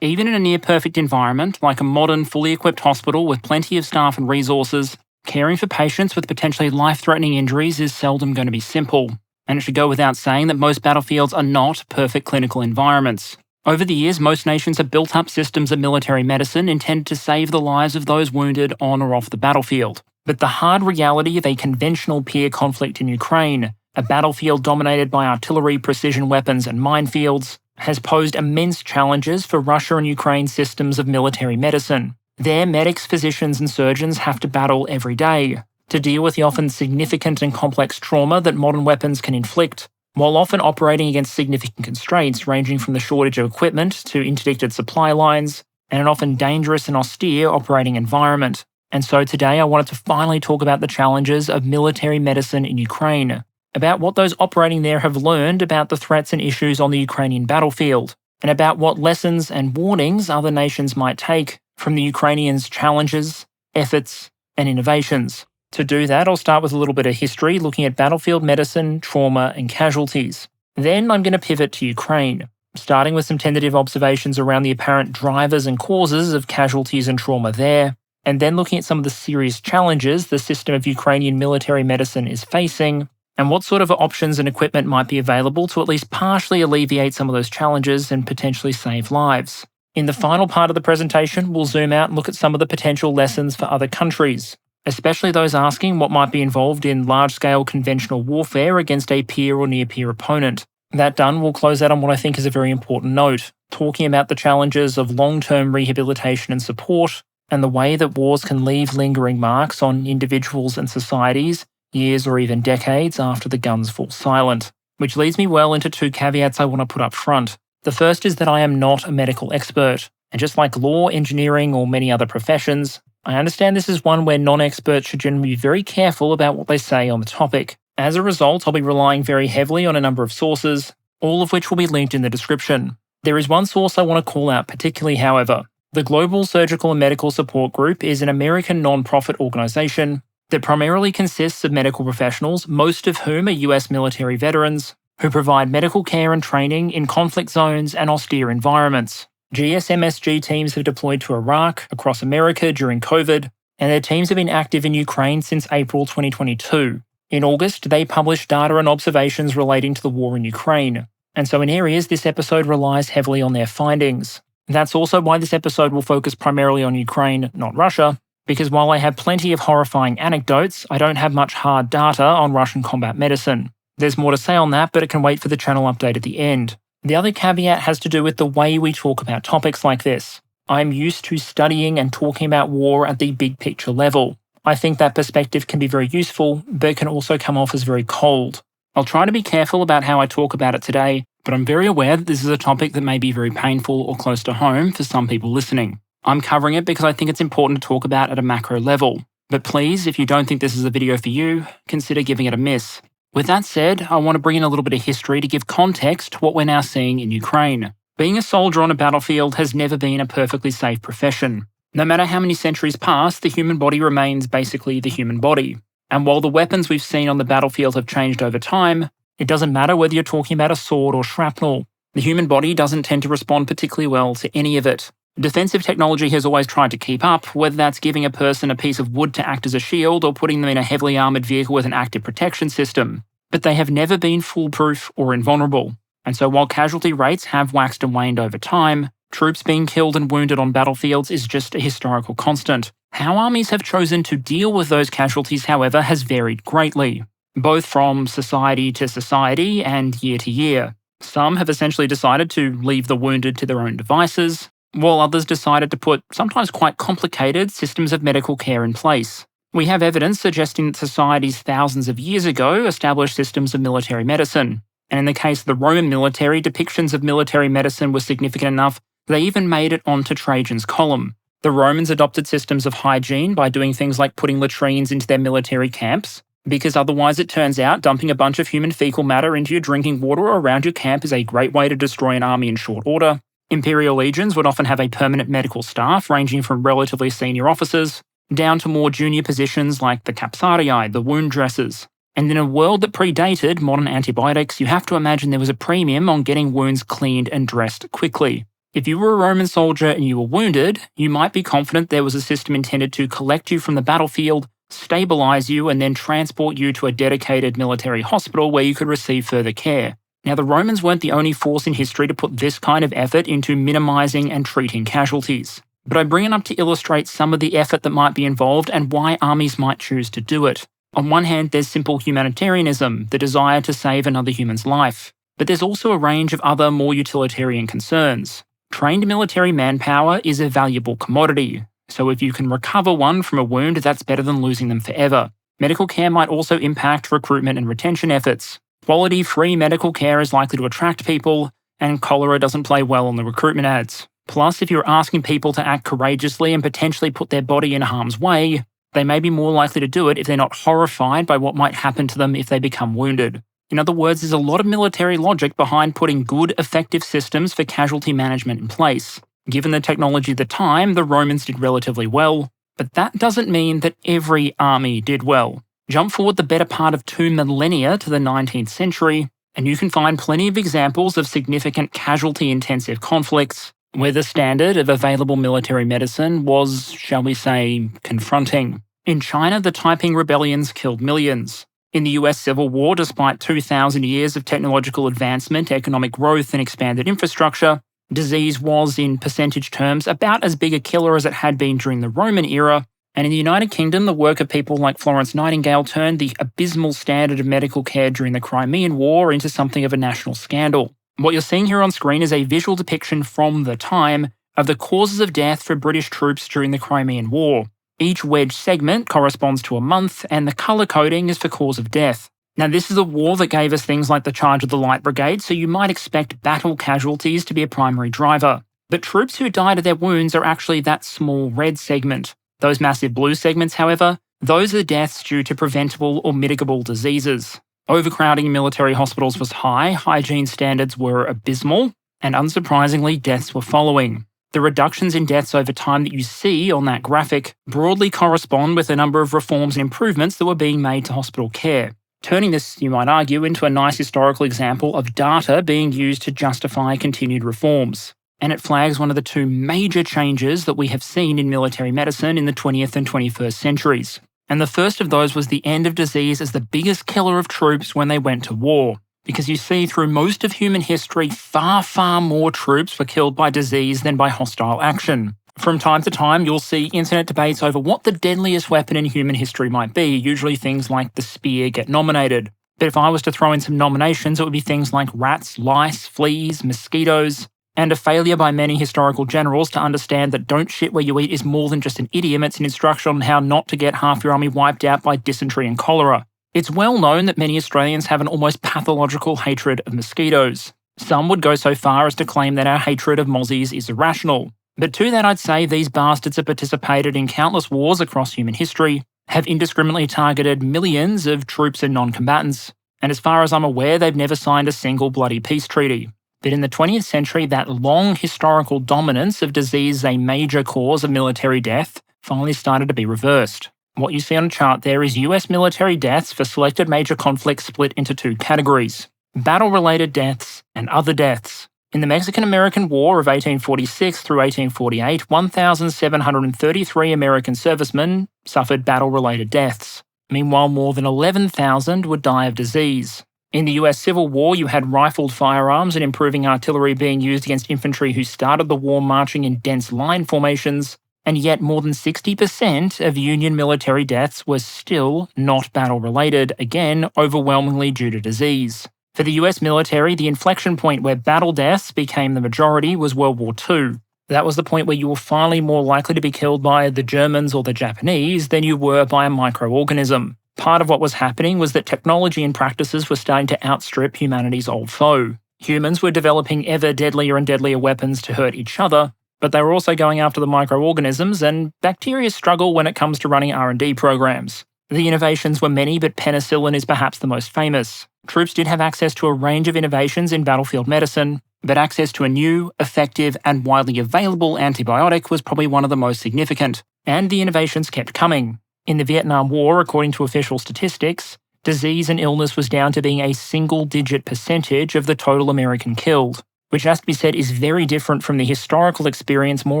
Even in a near-perfect environment, like a modern, fully equipped hospital with plenty of staff and resources, caring for patients with potentially life-threatening injuries is seldom going to be simple. And it should go without saying that most battlefields are not perfect clinical environments. Over the years, most nations have built up systems of military medicine intended to save the lives of those wounded on or off the battlefield. But the hard reality of a conventional peer conflict in Ukraine, a battlefield dominated by artillery, precision weapons, and minefields, has posed immense challenges for Russia and Ukraine's systems of military medicine. Their medics, physicians, and surgeons have to battle every day to deal with the often significant and complex trauma that modern weapons can inflict, while often operating against significant constraints ranging from the shortage of equipment to interdicted supply lines and an often dangerous and austere operating environment. And so today I wanted to finally talk about the challenges of military medicine in Ukraine, about what those operating there have learned about the threats and issues on the Ukrainian battlefield, and about what lessons and warnings other nations might take from the Ukrainians' challenges, efforts, and innovations. To do that, I'll start with a little bit of history, looking at battlefield medicine, trauma, and casualties. Then I'm going to pivot to Ukraine, starting with some tentative observations around the apparent drivers and causes of casualties and trauma there, and then looking at some of the serious challenges the system of Ukrainian military medicine is facing, and what sort of options and equipment might be available to at least partially alleviate some of those challenges and potentially save lives. In the final part of the presentation, we'll zoom out and look at some of the potential lessons for other countries, especially those asking what might be involved in large-scale conventional warfare against a peer or near-peer opponent. That done, we'll close out on what I think is a very important note, talking about the challenges of long-term rehabilitation and support, and the way that wars can leave lingering marks on individuals and societies years or even decades after the guns fall silent. Which leads me well into two caveats I want to put up front. The first is that I am not a medical expert, and just like law, engineering, or many other professions, I understand this is one where non-experts should generally be very careful about what they say on the topic. As a result, I'll be relying very heavily on a number of sources, all of which will be linked in the description. There is one source I want to call out particularly, however. The Global Surgical and Medical Support Group is an American non-profit organization that primarily consists of medical professionals, most of whom are US military veterans, who provide medical care and training in conflict zones and austere environments. GSMSG teams have deployed to Iraq, across America during COVID, and their teams have been active in Ukraine since April 2022. In August, they published data and observations relating to the war in Ukraine, and so in areas this episode relies heavily on their findings. That's also why this episode will focus primarily on Ukraine, not Russia, because while I have plenty of horrifying anecdotes, I don't have much hard data on Russian combat medicine. There's more to say on that, but it can wait for the channel update at the end. The other caveat has to do with the way we talk about topics like this. I'm used to studying and talking about war at the big picture level. I think that perspective can be very useful, but can also come off as very cold. I'll try to be careful about how I talk about it today, but I'm very aware that this is a topic that may be very painful or close to home for some people listening. I'm covering it because I think it's important to talk about at a macro level. But please, if you don't think this is a video for you, consider giving it a miss. With that said, I want to bring in a little bit of history to give context to what we're now seeing in Ukraine. Being a soldier on a battlefield has never been a perfectly safe profession. No matter how many centuries pass, the human body remains basically the human body. And while the weapons we've seen on the battlefield have changed over time, it doesn't matter whether you're talking about a sword or shrapnel. The human body doesn't tend to respond particularly well to any of it. Defensive technology has always tried to keep up, whether that's giving a person a piece of wood to act as a shield or putting them in a heavily armoured vehicle with an active protection system. But they have never been foolproof or invulnerable. And so while casualty rates have waxed and waned over time, troops being killed and wounded on battlefields is just a historical constant. How armies have chosen to deal with those casualties, however, has varied greatly, both from society to society and year to year. Some have essentially decided to leave the wounded to their own devices, while others decided to put sometimes quite complicated systems of medical care in place. We have evidence suggesting that societies thousands of years ago established systems of military medicine, and in the case of the Roman military, depictions of military medicine were significant enough that they even made it onto Trajan's column. The Romans adopted systems of hygiene by doing things like putting latrines into their military camps, because otherwise it turns out dumping a bunch of human fecal matter into your drinking water or around your camp is a great way to destroy an army in short order. Imperial legions would often have a permanent medical staff ranging from relatively senior officers down to more junior positions like the capsarii, the wound dressers. And in a world that predated modern antibiotics, you have to imagine there was a premium on getting wounds cleaned and dressed quickly. If you were a Roman soldier and you were wounded, you might be confident there was a system intended to collect you from the battlefield, stabilize you, and then transport you to a dedicated military hospital where you could receive further care. Now, the Romans weren't the only force in history to put this kind of effort into minimizing and treating casualties. But I bring it up to illustrate some of the effort that might be involved and why armies might choose to do it. On one hand, there's simple humanitarianism, the desire to save another human's life. But there's also a range of other more utilitarian concerns. Trained military manpower is a valuable commodity, so if you can recover one from a wound, that's better than losing them forever. Medical care might also impact recruitment and retention efforts. Quality, free medical care is likely to attract people, and cholera doesn't play well on the recruitment ads. Plus, if you're asking people to act courageously and potentially put their body in harm's way, they may be more likely to do it if they're not horrified by what might happen to them if they become wounded. In other words, there's a lot of military logic behind putting good, effective systems for casualty management in place. Given the technology of the time, the Romans did relatively well, but that doesn't mean that every army did well. Jump forward the better part of 2 millennia to the 19th century, and you can find plenty of examples of significant casualty-intensive conflicts, where the standard of available military medicine was, shall we say, confronting. In China, the Taiping rebellions killed millions. In the US Civil War, despite 2,000 years of technological advancement, economic growth, and expanded infrastructure, disease was, in percentage terms, about as big a killer as it had been during the Roman era. And in the United Kingdom, the work of people like Florence Nightingale turned the abysmal standard of medical care during the Crimean War into something of a national scandal. What you're seeing here on screen is a visual depiction from the time of the causes of death for British troops during the Crimean War. Each wedge segment corresponds to a month, and the colour coding is for cause of death. Now, this is a war that gave us things like the charge of the Light Brigade, so you might expect battle casualties to be a primary driver. But troops who died of their wounds are actually that small red segment. Those massive blue segments, however, those are deaths due to preventable or mitigable diseases. Overcrowding in military hospitals was high, hygiene standards were abysmal, and unsurprisingly, deaths were following. The reductions in deaths over time that you see on that graphic broadly correspond with a number of reforms and improvements that were being made to hospital care. Turning this, you might argue, into a nice historical example of data being used to justify continued reforms. And it flags one of the 2 major changes that we have seen in military medicine in the 20th and 21st centuries. And the first of those was the end of disease as the biggest killer of troops when they went to war. Because you see, through most of human history, far, far more troops were killed by disease than by hostile action. From time to time, you'll see internet debates over what the deadliest weapon in human history might be. Usually things like the spear get nominated. But if I was to throw in some nominations, it would be things like rats, lice, fleas, mosquitoes, and a failure by many historical generals to understand that don't shit where you eat is more than just an idiom, it's an instruction on how not to get half your army wiped out by dysentery and cholera. It's well known that many Australians have an almost pathological hatred of mosquitoes. Some would go so far as to claim that our hatred of mozzies is irrational. But to that I'd say these bastards have participated in countless wars across human history, have indiscriminately targeted millions of troops and non-combatants, and as far as I'm aware, they've never signed a single bloody peace treaty. But in the 20th century, that long historical dominance of disease as a major cause of military death finally started to be reversed. What you see on the chart there is US military deaths for selected major conflicts split into 2 categories: battle-related deaths and other deaths. In the Mexican-American War of 1846 through 1848, 1,733 American servicemen suffered battle-related deaths. Meanwhile, more than 11,000 would die of disease. In the US Civil War, you had rifled firearms and improving artillery being used against infantry who started the war marching in dense line formations, and yet more than 60% of Union military deaths were still not battle-related, again, overwhelmingly due to disease. For the US military, the inflection point where battle deaths became the majority was World War II. That was the point where you were finally more likely to be killed by the Germans or the Japanese than you were by a microorganism. Part of what was happening was that technology and practices were starting to outstrip humanity's old foe. Humans were developing ever deadlier and deadlier weapons to hurt each other, but they were also going after the microorganisms, and bacteria struggle when it comes to running R&D programs. The innovations were many, but penicillin is perhaps the most famous. Troops did have access to a range of innovations in battlefield medicine, but access to a new, effective, and widely available antibiotic was probably one of the most significant, and the innovations kept coming. In the Vietnam War, according to official statistics, disease and illness was down to being a single-digit percentage of the total American killed. which has to be said is very different from the historical experience more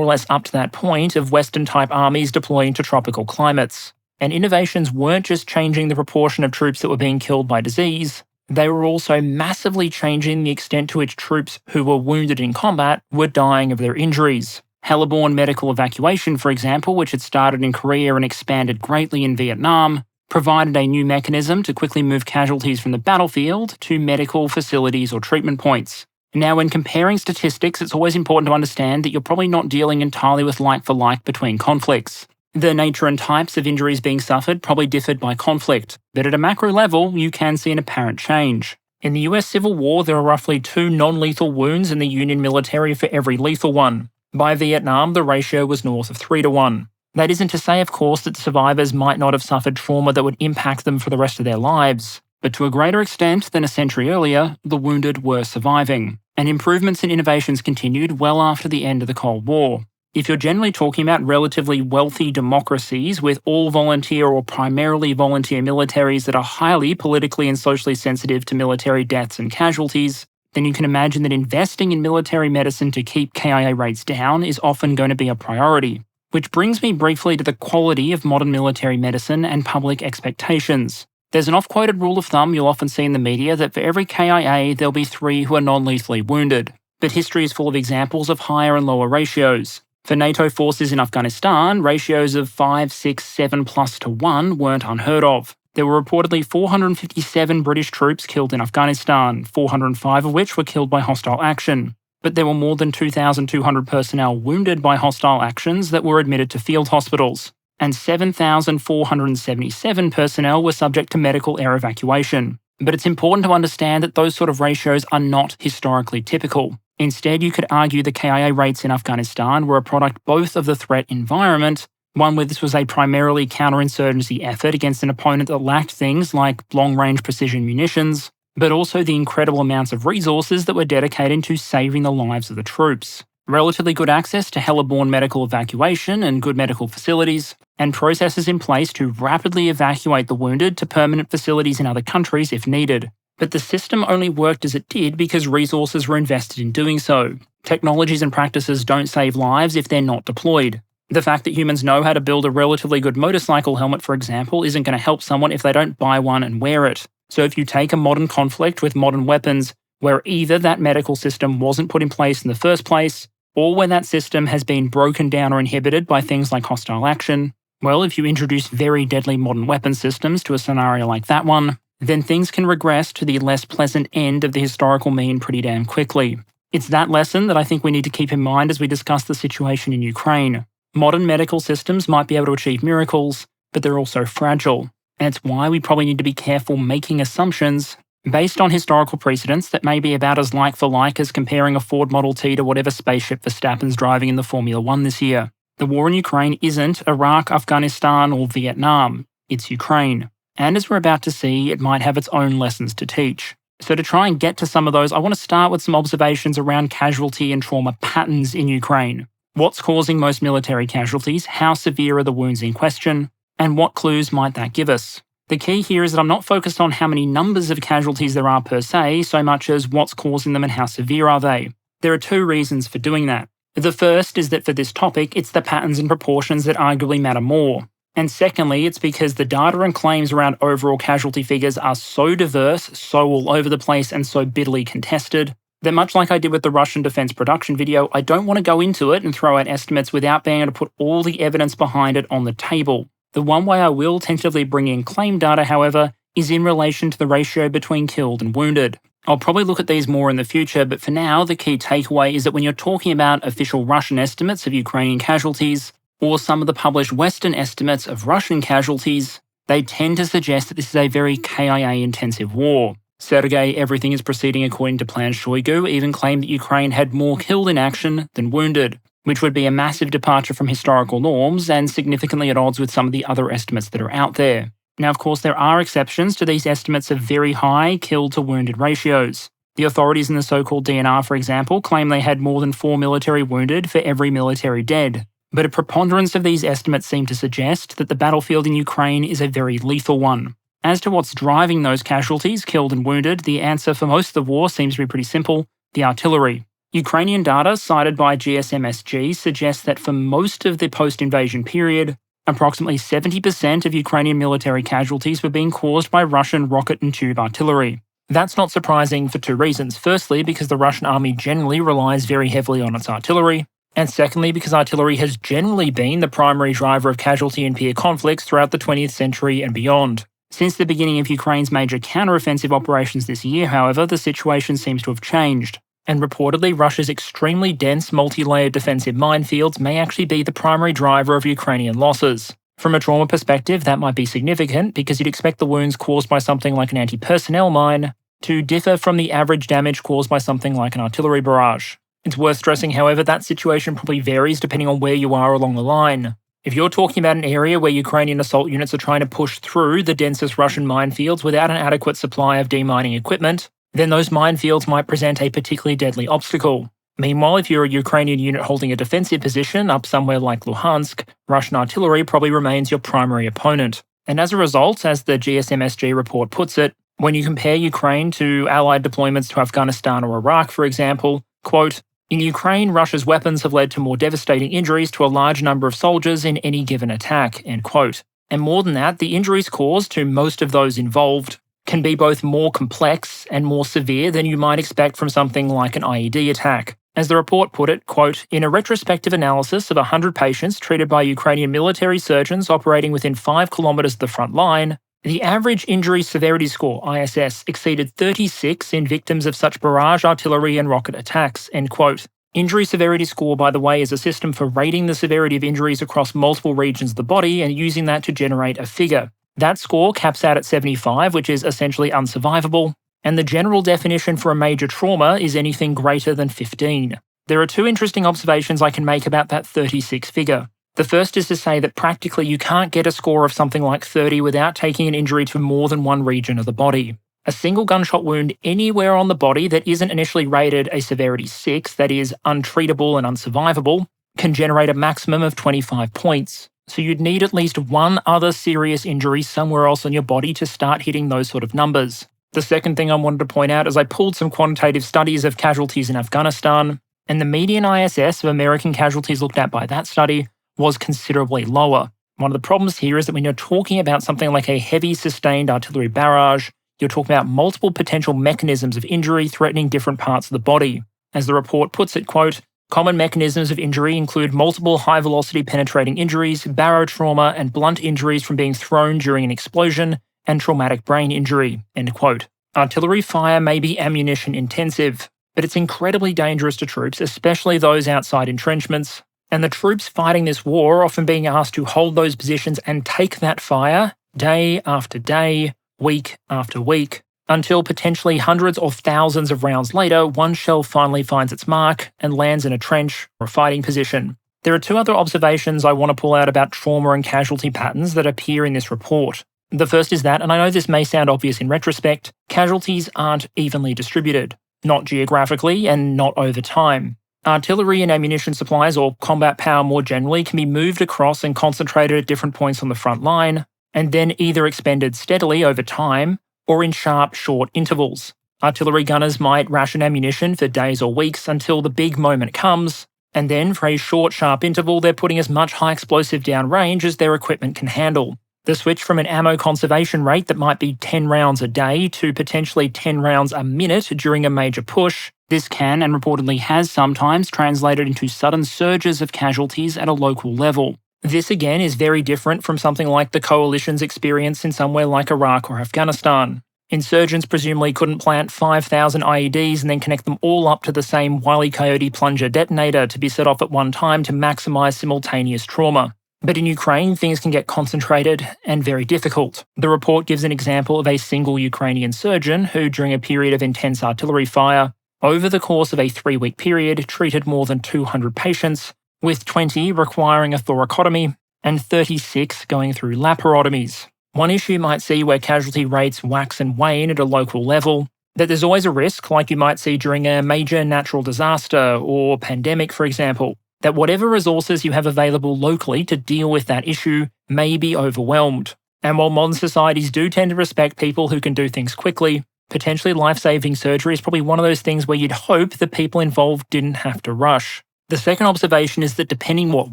or less up to that point of Western-type armies deploying to tropical climates. And innovations weren't just changing the proportion of troops that were being killed by disease, they were also massively changing the extent to which troops who were wounded in combat were dying of their injuries. Heliborne medical evacuation, for example, which had started in Korea and expanded greatly in Vietnam, provided a new mechanism to quickly move casualties from the battlefield to medical facilities or treatment points. Now, when comparing statistics, it's always important to understand that you're probably not dealing entirely with like for like between conflicts. The nature and types of injuries being suffered probably differed by conflict, but at a macro level, you can see an apparent change. In the US Civil War, there are roughly 2 non-lethal wounds in the Union military for every lethal one. By Vietnam, the ratio was north of 3-1. That isn't to say, of course, that survivors might not have suffered trauma that would impact them for the rest of their lives, but to a greater extent than a century earlier, the wounded were surviving, and improvements and innovations continued well after the end of the Cold War. If you're generally talking about relatively wealthy democracies with all volunteer or primarily volunteer militaries that are highly politically and socially sensitive to military deaths and casualties, then you can imagine that investing in military medicine to keep KIA rates down is often going to be a priority. Which brings me briefly to the quality of modern military medicine and public expectations. There's an oft-quoted rule of thumb you'll often see in the media that for every KIA, there'll be 3 who are non-lethally wounded. But history is full of examples of higher and lower ratios. For NATO forces in Afghanistan, ratios of 5, 6, 7+ to 1 weren't unheard of. There were reportedly 457 British troops killed in Afghanistan, 405 of which were killed by hostile action. But there were more than 2,200 personnel wounded by hostile actions that were admitted to field hospitals, and 7,477 personnel were subject to medical air evacuation. But it's important to understand that those sort of ratios are not historically typical. Instead, you could argue the KIA rates in Afghanistan were a product both of the threat environment, one where this was a primarily counterinsurgency effort against an opponent that lacked things like long-range precision munitions, but also the incredible amounts of resources that were dedicated to saving the lives of the troops. Relatively good access to heliborne medical evacuation and good medical facilities, and processes in place to rapidly evacuate the wounded to permanent facilities in other countries if needed. But the system only worked as it did because resources were invested in doing so. Technologies and practices don't save lives if they're not deployed. The fact that humans know how to build a relatively good motorcycle helmet, for example, isn't going to help someone if they don't buy one and wear it. So if you take a modern conflict with modern weapons, where either that medical system wasn't put in place in the first place, or where that system has been broken down or inhibited by things like hostile action, well, if you introduce very deadly modern weapon systems to a scenario like that one, then things can regress to the less pleasant end of the historical mean pretty damn quickly. It's that lesson that I think we need to keep in mind as we discuss the situation in Ukraine. Modern medical systems might be able to achieve miracles, but they're also fragile. And it's why we probably need to be careful making assumptions based on historical precedents that may be about as like for like as comparing a Ford Model T to whatever spaceship Verstappen's driving in the Formula 1 this year. The war in Ukraine isn't Iraq, Afghanistan, or Vietnam. It's Ukraine. And as we're about to see, it might have its own lessons to teach. So to try and get to some of those, I want to start with some observations around casualty and trauma patterns in Ukraine. What's causing most military casualties? How severe are the wounds in question? And what clues might that give us? The key here is that I'm not focused on how many numbers of casualties there are per se, so much as what's causing them and how severe are they. There are 2 reasons for doing that. The first is that for this topic, it's the patterns and proportions that arguably matter more. And secondly, it's because the data and claims around overall casualty figures are so diverse, so all over the place, and so bitterly contested, that much like I did with the Russian defense production video, I don't want to go into it and throw out estimates without being able to put all the evidence behind it on the table. The one way I will tentatively bring in claim data, however, is in relation to the ratio between killed and wounded. I'll probably look at these more in the future, but for now, the key takeaway is that when you're talking about official Russian estimates of Ukrainian casualties, or some of the published Western estimates of Russian casualties, they tend to suggest that this is a very KIA-intensive war. Sergei, everything is proceeding according to plan Shoigu, even claimed that Ukraine had more killed in action than wounded, which would be a massive departure from historical norms and significantly at odds with some of the other estimates that are out there. Now, of course, there are exceptions to these estimates of very high killed-to-wounded ratios. The authorities in the so-called DNR, for example, claim they had more than 4 military wounded for every military dead. But a preponderance of these estimates seem to suggest that the battlefield in Ukraine is a very lethal one. As to what's driving those casualties, killed and wounded, the answer for most of the war seems to be pretty simple: the artillery. Ukrainian data cited by GSMSG suggests that for most of the post-invasion period, approximately 70% of Ukrainian military casualties were being caused by Russian rocket and tube artillery. That's not surprising for two reasons. Firstly, because the Russian army generally relies very heavily on its artillery, and secondly, because artillery has generally been the primary driver of casualty and peer conflicts throughout the 20th century and beyond. Since the beginning of Ukraine's major counter-offensive operations this year, however, the situation seems to have changed, and reportedly Russia's extremely dense multi-layered defensive minefields may actually be the primary driver of Ukrainian losses. From a trauma perspective, that might be significant because you'd expect the wounds caused by something like an anti-personnel mine to differ from the average damage caused by something like an artillery barrage. It's worth stressing, however, that situation probably varies depending on where you are along the line. If you're talking about an area where Ukrainian assault units are trying to push through the densest Russian minefields without an adequate supply of demining equipment, then those minefields might present a particularly deadly obstacle. Meanwhile, if you're a Ukrainian unit holding a defensive position up somewhere like Luhansk, Russian artillery probably remains your primary opponent. And as a result, as the GSMSG report puts it, when you compare Ukraine to allied deployments to Afghanistan or Iraq, for example, quote, "In Ukraine, Russia's weapons have led to more devastating injuries to a large number of soldiers in any given attack," end quote. And more than that, the injuries caused to most of those involved can be both more complex and more severe than you might expect from something like an IED attack. As the report put it, quote, "In a retrospective analysis of 100 patients treated by Ukrainian military surgeons operating within 5 kilometers of the front line, the average injury severity score, ISS, exceeded 36 in victims of such barrage artillery and rocket attacks," end quote. Injury severity score, by the way, is a system for rating the severity of injuries across multiple regions of the body and using that to generate a figure. That score caps out at 75, which is essentially unsurvivable, and the general definition for a major trauma is anything greater than 15. There are two interesting observations I can make about that 36 figure. The first is to say that practically you can't get a score of something like 30 without taking an injury to more than one region of the body. A single gunshot wound anywhere on the body that isn't initially rated a severity 6, that is, untreatable and unsurvivable, can generate a maximum of 25 points. So you'd need at least one other serious injury somewhere else on your body to start hitting those sort of numbers. The second thing I wanted to point out is I pulled some quantitative studies of casualties in Afghanistan, and the median ISS of American casualties looked at by that study was considerably lower. One of the problems here is that when you're talking about something like a heavy sustained artillery barrage, you're talking about multiple potential mechanisms of injury threatening different parts of the body. As the report puts it, quote, "Common mechanisms of injury include multiple high-velocity penetrating injuries, barrow trauma, and blunt injuries from being thrown during an explosion, and traumatic brain injury," end quote. Artillery fire may be ammunition intensive, but it's incredibly dangerous to troops, especially those outside entrenchments, and the troops fighting this war are often being asked to hold those positions and take that fire day after day, week after week, until potentially hundreds or thousands of rounds later, one shell finally finds its mark and lands in a trench or a fighting position. There are two other observations I want to pull out about trauma and casualty patterns that appear in this report. The first is that, and I know this may sound obvious in retrospect, casualties aren't evenly distributed, not geographically and not over time. Artillery and ammunition supplies, or combat power more generally, can be moved across and concentrated at different points on the front line, and then either expended steadily over time, or in sharp, short intervals. Artillery gunners might ration ammunition for days or weeks until the big moment comes, and then for a short, sharp interval they're putting as much high explosive downrange as their equipment can handle. The switch from an ammo conservation rate that might be 10 rounds a day to potentially 10 rounds a minute during a major push, this can and reportedly has sometimes translated into sudden surges of casualties at a local level. This again is very different from something like the coalition's experience in somewhere like Iraq or Afghanistan. Insurgents presumably couldn't plant 5,000 IEDs and then connect them all up to the same Wile E. Coyote plunger detonator to be set off at one time to maximise simultaneous trauma. But in Ukraine, things can get concentrated and very difficult. The report gives an example of a single Ukrainian surgeon who, during a period of intense artillery fire, over the course of a 3-week period, treated more than 200 patients, with 20 requiring a thoracotomy and 36 going through laparotomies. One issue you might see where casualty rates wax and wane at a local level, that there's always a risk, like you might see during a major natural disaster or pandemic, for example, that whatever resources you have available locally to deal with that issue may be overwhelmed. And while modern societies do tend to respect people who can do things quickly, Potentially life-saving surgery is probably one of those things where you'd hope the people involved didn't have to rush. The second observation is that depending what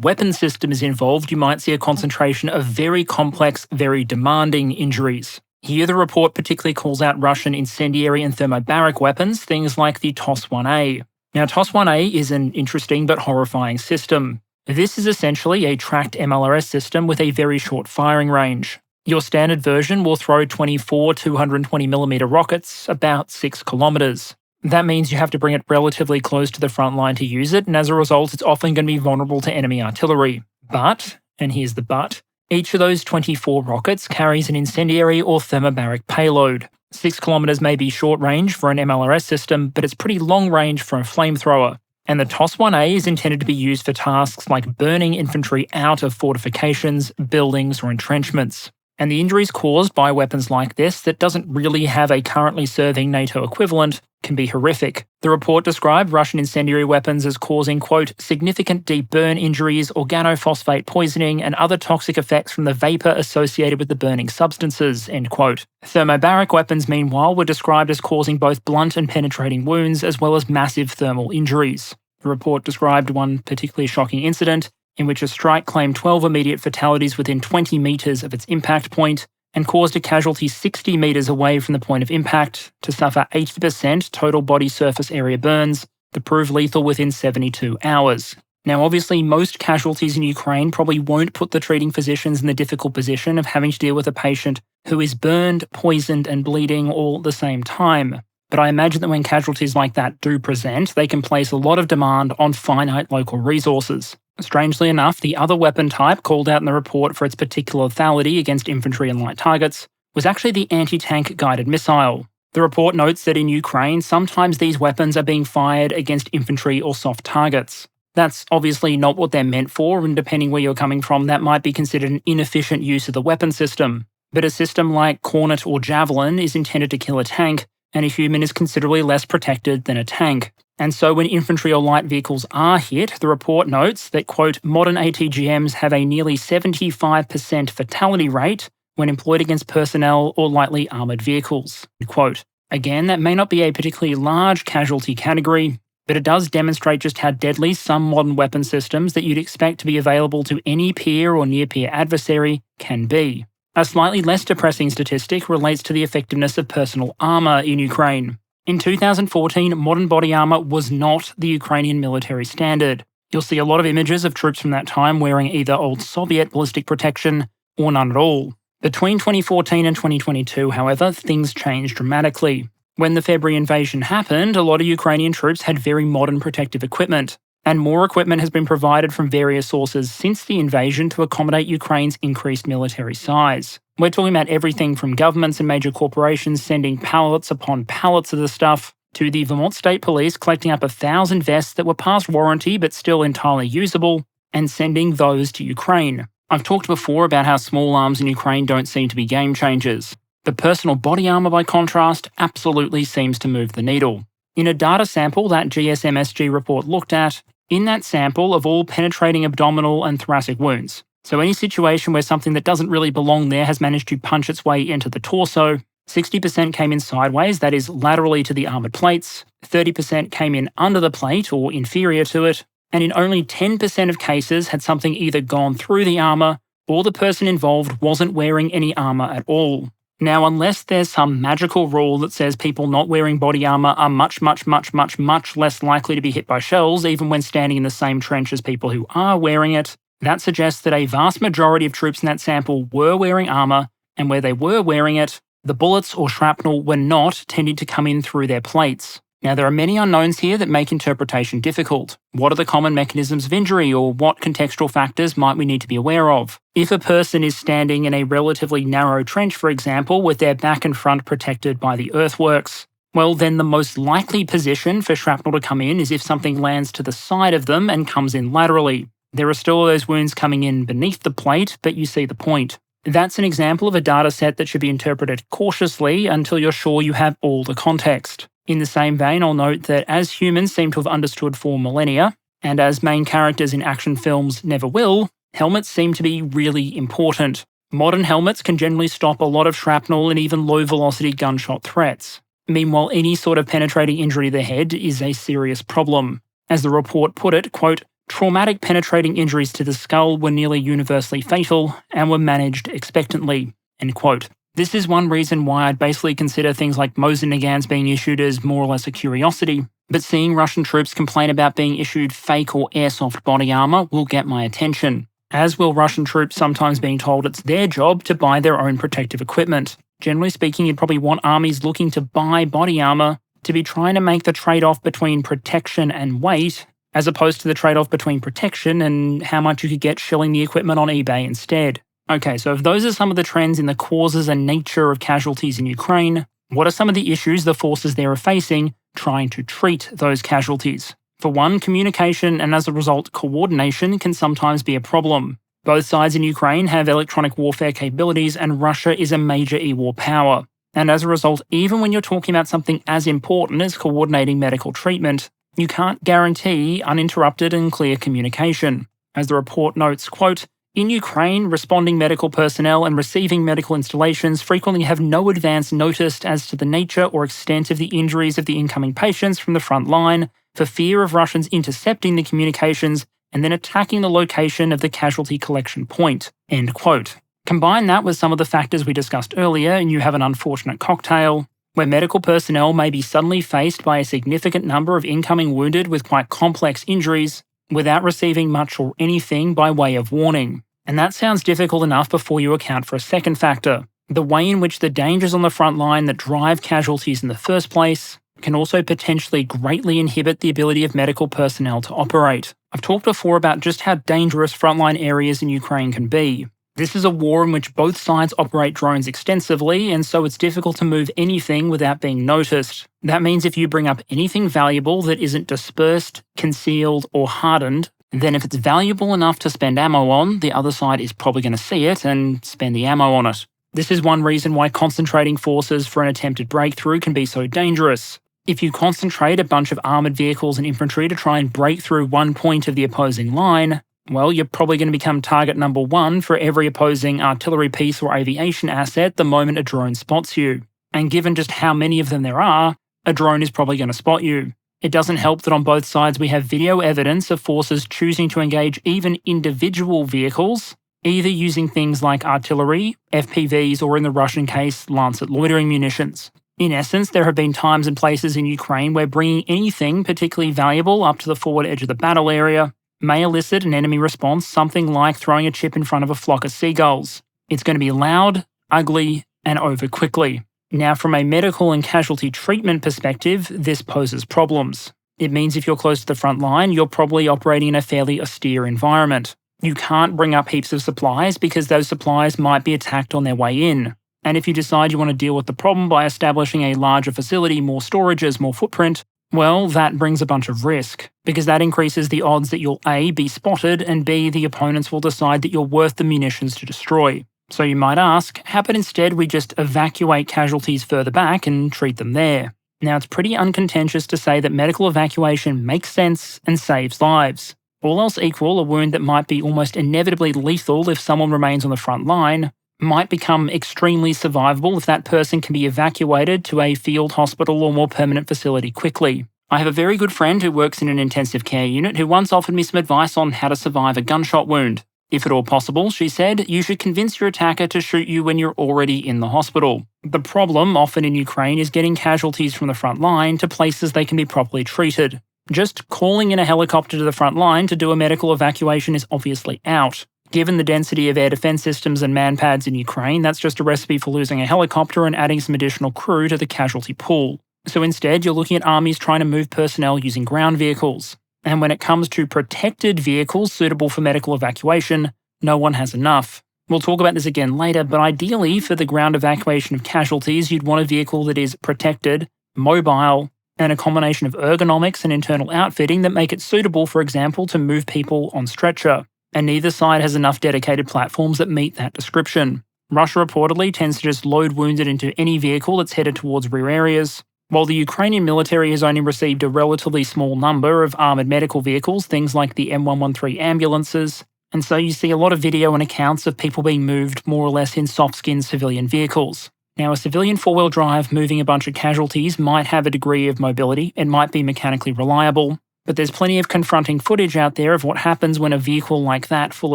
weapon system is involved, you might see a concentration of very complex, very demanding injuries. Here the report particularly calls out Russian incendiary and thermobaric weapons, things like the TOS-1A. Now TOS-1A is an interesting but horrifying system. This is essentially a tracked MLRS system with a very short firing range. Your standard version will throw 24 220mm rockets about 6 kilometers. That means you have to bring it relatively close to the front line to use it, and as a result it's often going to be vulnerable to enemy artillery. But, and here's the but, each of those 24 rockets carries an incendiary or thermobaric payload. 6 kilometers may be short range for an MLRS system, but it's pretty long range for a flamethrower. And the TOS-1A is intended to be used for tasks like burning infantry out of fortifications, buildings, or entrenchments. And the injuries caused by weapons like this that doesn't really have a currently serving NATO equivalent can be horrific. The report described Russian incendiary weapons as causing, quote, significant deep burn injuries, organophosphate poisoning, and other toxic effects from the vapour associated with the burning substances, end quote. Thermobaric weapons, meanwhile, were described as causing both blunt and penetrating wounds, as well as massive thermal injuries. The report described one particularly shocking incident in which a strike claimed 12 immediate fatalities within 20 metres of its impact point, and caused a casualty 60 metres away from the point of impact to suffer 80% total body surface area burns that prove lethal within 72 hours. Now obviously most casualties in Ukraine probably won't put the treating physicians in the difficult position of having to deal with a patient who is burned, poisoned and bleeding all at the same time. But I imagine that when casualties like that do present, they can place a lot of demand on finite local resources. Strangely enough, the other weapon type called out in the report for its particular lethality against infantry and light targets was actually the anti-tank guided missile. The report notes that in Ukraine, sometimes these weapons are being fired against infantry or soft targets. That's obviously not what they're meant for, and depending where you're coming from, that might be considered an inefficient use of the weapon system. But a system like Kornet or Javelin is intended to kill a tank, and a human is considerably less protected than a tank. And so when infantry or light vehicles are hit, the report notes that, quote, modern ATGMs have a nearly 75% fatality rate when employed against personnel or lightly armoured vehicles, quote. Again, that may not be a particularly large casualty category, but it does demonstrate just how deadly some modern weapon systems that you'd expect to be available to any peer or near-peer adversary can be. A slightly less depressing statistic relates to the effectiveness of personal armour in Ukraine. In 2014, modern body armour was not the Ukrainian military standard. You'll see a lot of images of troops from that time wearing either old Soviet ballistic protection or none at all. Between 2014 and 2022, however, things changed dramatically. When the February invasion happened, a lot of Ukrainian troops had very modern protective equipment, and more equipment has been provided from various sources since the invasion to accommodate Ukraine's increased military size. We're talking about everything from governments and major corporations sending pallets upon pallets of the stuff, to the Vermont State Police collecting up 1,000 vests that were past warranty but still entirely usable, and sending those to Ukraine. I've talked before about how small arms in Ukraine don't seem to be game changers. But personal body armour, by contrast, absolutely seems to move the needle. In a data sample that GSMSG report looked at, in that sample of all penetrating abdominal and thoracic wounds, so any situation where something that doesn't really belong there has managed to punch its way into the torso, 60% came in sideways, that is laterally to the armoured plates, 30% came in under the plate or inferior to it, and in only 10% of cases had something either gone through the armour or the person involved wasn't wearing any armour at all. Now, unless there's some magical rule that says people not wearing body armour are much less likely to be hit by shells even when standing in the same trench as people who are wearing it, that suggests that a vast majority of troops in that sample were wearing armour, and where they were wearing it, the bullets or shrapnel were not tending to come in through their plates. Now, there are many unknowns here that make interpretation difficult. What are the common mechanisms of injury, or what contextual factors might we need to be aware of? If a person is standing in a relatively narrow trench, for example, with their back and front protected by the earthworks, well, then the most likely position for shrapnel to come in is if something lands to the side of them and comes in laterally. There are still those wounds coming in beneath the plate, but you see the point. That's an example of a data set that should be interpreted cautiously until you're sure you have all the context. In the same vein, I'll note that as humans seem to have understood for millennia, and as main characters in action films never will, helmets seem to be really important. Modern helmets can generally stop a lot of shrapnel and even low-velocity gunshot threats. Meanwhile, any sort of penetrating injury to the head is a serious problem. As the report put it, quote, traumatic penetrating injuries to the skull were nearly universally fatal and were managed expectantly, end quote. This is one reason why I'd basically consider things like Mosin-Nagants being issued as more or less a curiosity, but seeing Russian troops complain about being issued fake or airsoft body armour will get my attention, as will Russian troops sometimes being told it's their job to buy their own protective equipment. Generally speaking, you'd probably want armies looking to buy body armour to be trying to make the trade-off between protection and weight, as opposed to the trade-off between protection and how much you could get shelling the equipment on eBay instead. Okay, so if those are some of the trends in the causes and nature of casualties in Ukraine, what are some of the issues the forces there are facing trying to treat those casualties? For one, communication and as a result coordination can sometimes be a problem. Both sides in Ukraine have electronic warfare capabilities and Russia is a major e-war power. And as a result, even when you're talking about something as important as coordinating medical treatment, you can't guarantee uninterrupted and clear communication. As the report notes, quote, in Ukraine, responding medical personnel and receiving medical installations frequently have no advance notice as to the nature or extent of the injuries of the incoming patients from the front line, for fear of Russians intercepting the communications and then attacking the location of the casualty collection point, end quote. Combine that with some of the factors we discussed earlier and you have an unfortunate cocktail, where medical personnel may be suddenly faced by a significant number of incoming wounded with quite complex injuries without receiving much or anything by way of warning. And that sounds difficult enough before you account for a second factor. The way in which the dangers on the front line that drive casualties in the first place can also potentially greatly inhibit the ability of medical personnel to operate. I've talked before about just how dangerous frontline areas in Ukraine can be. This is a war in which both sides operate drones extensively, and so it's difficult to move anything without being noticed. That means if you bring up anything valuable that isn't dispersed, concealed, or hardened, then if it's valuable enough to spend ammo on, the other side is probably going to see it and spend the ammo on it. This is one reason why concentrating forces for an attempted breakthrough can be so dangerous. If you concentrate a bunch of armoured vehicles and infantry to try and break through one point of the opposing line, well, you're probably going to become target number one for every opposing artillery piece or aviation asset the moment a drone spots you. And given just how many of them there are, a drone is probably going to spot you. It doesn't help that on both sides we have video evidence of forces choosing to engage even individual vehicles, either using things like artillery, FPVs, or in the Russian case, Lancet loitering munitions. In essence, there have been times and places in Ukraine where bringing anything particularly valuable up to the forward edge of the battle area may elicit an enemy response, something like throwing a chip in front of a flock of seagulls. It's going to be loud, ugly, and over quickly. Now, from a medical and casualty treatment perspective, this poses problems. It means if you're close to the front line, you're probably operating in a fairly austere environment. You can't bring up heaps of supplies because those supplies might be attacked on their way in. And if you decide you want to deal with the problem by establishing a larger facility, more storages, more footprint, well, that brings a bunch of risk, because that increases the odds that you'll A, be spotted, and B, the opponents will decide that you're worth the munitions to destroy. So you might ask, how about instead we just evacuate casualties further back and treat them there? Now, it's pretty uncontentious to say that medical evacuation makes sense and saves lives. All else equal, a wound that might be almost inevitably lethal if someone remains on the front line might become extremely survivable if that person can be evacuated to a field hospital or more permanent facility quickly. I have a very good friend who works in an intensive care unit who once offered me some advice on how to survive a gunshot wound. If at all possible, she said, you should convince your attacker to shoot you when you're already in the hospital. The problem, often in Ukraine, is getting casualties from the front line to places they can be properly treated. Just calling in a helicopter to the front line to do a medical evacuation is obviously out. Given the density of air defense systems and manpads in Ukraine, that's just a recipe for losing a helicopter and adding some additional crew to the casualty pool. So instead, you're looking at armies trying to move personnel using ground vehicles. And when it comes to protected vehicles suitable for medical evacuation, no one has enough. We'll talk about this again later, but ideally for the ground evacuation of casualties, you'd want a vehicle that is protected, mobile, and a combination of ergonomics and internal outfitting that make it suitable, for example, to move people on stretcher. And neither side has enough dedicated platforms that meet that description. Russia reportedly tends to just load wounded into any vehicle that's headed towards rear areas, while the Ukrainian military has only received a relatively small number of armoured medical vehicles, things like the M113 ambulances, and so you see a lot of video and accounts of people being moved more or less in soft-skinned civilian vehicles. Now, a civilian four-wheel drive moving a bunch of casualties might have a degree of mobility, it might be mechanically reliable, but there's plenty of confronting footage out there of what happens when a vehicle like that full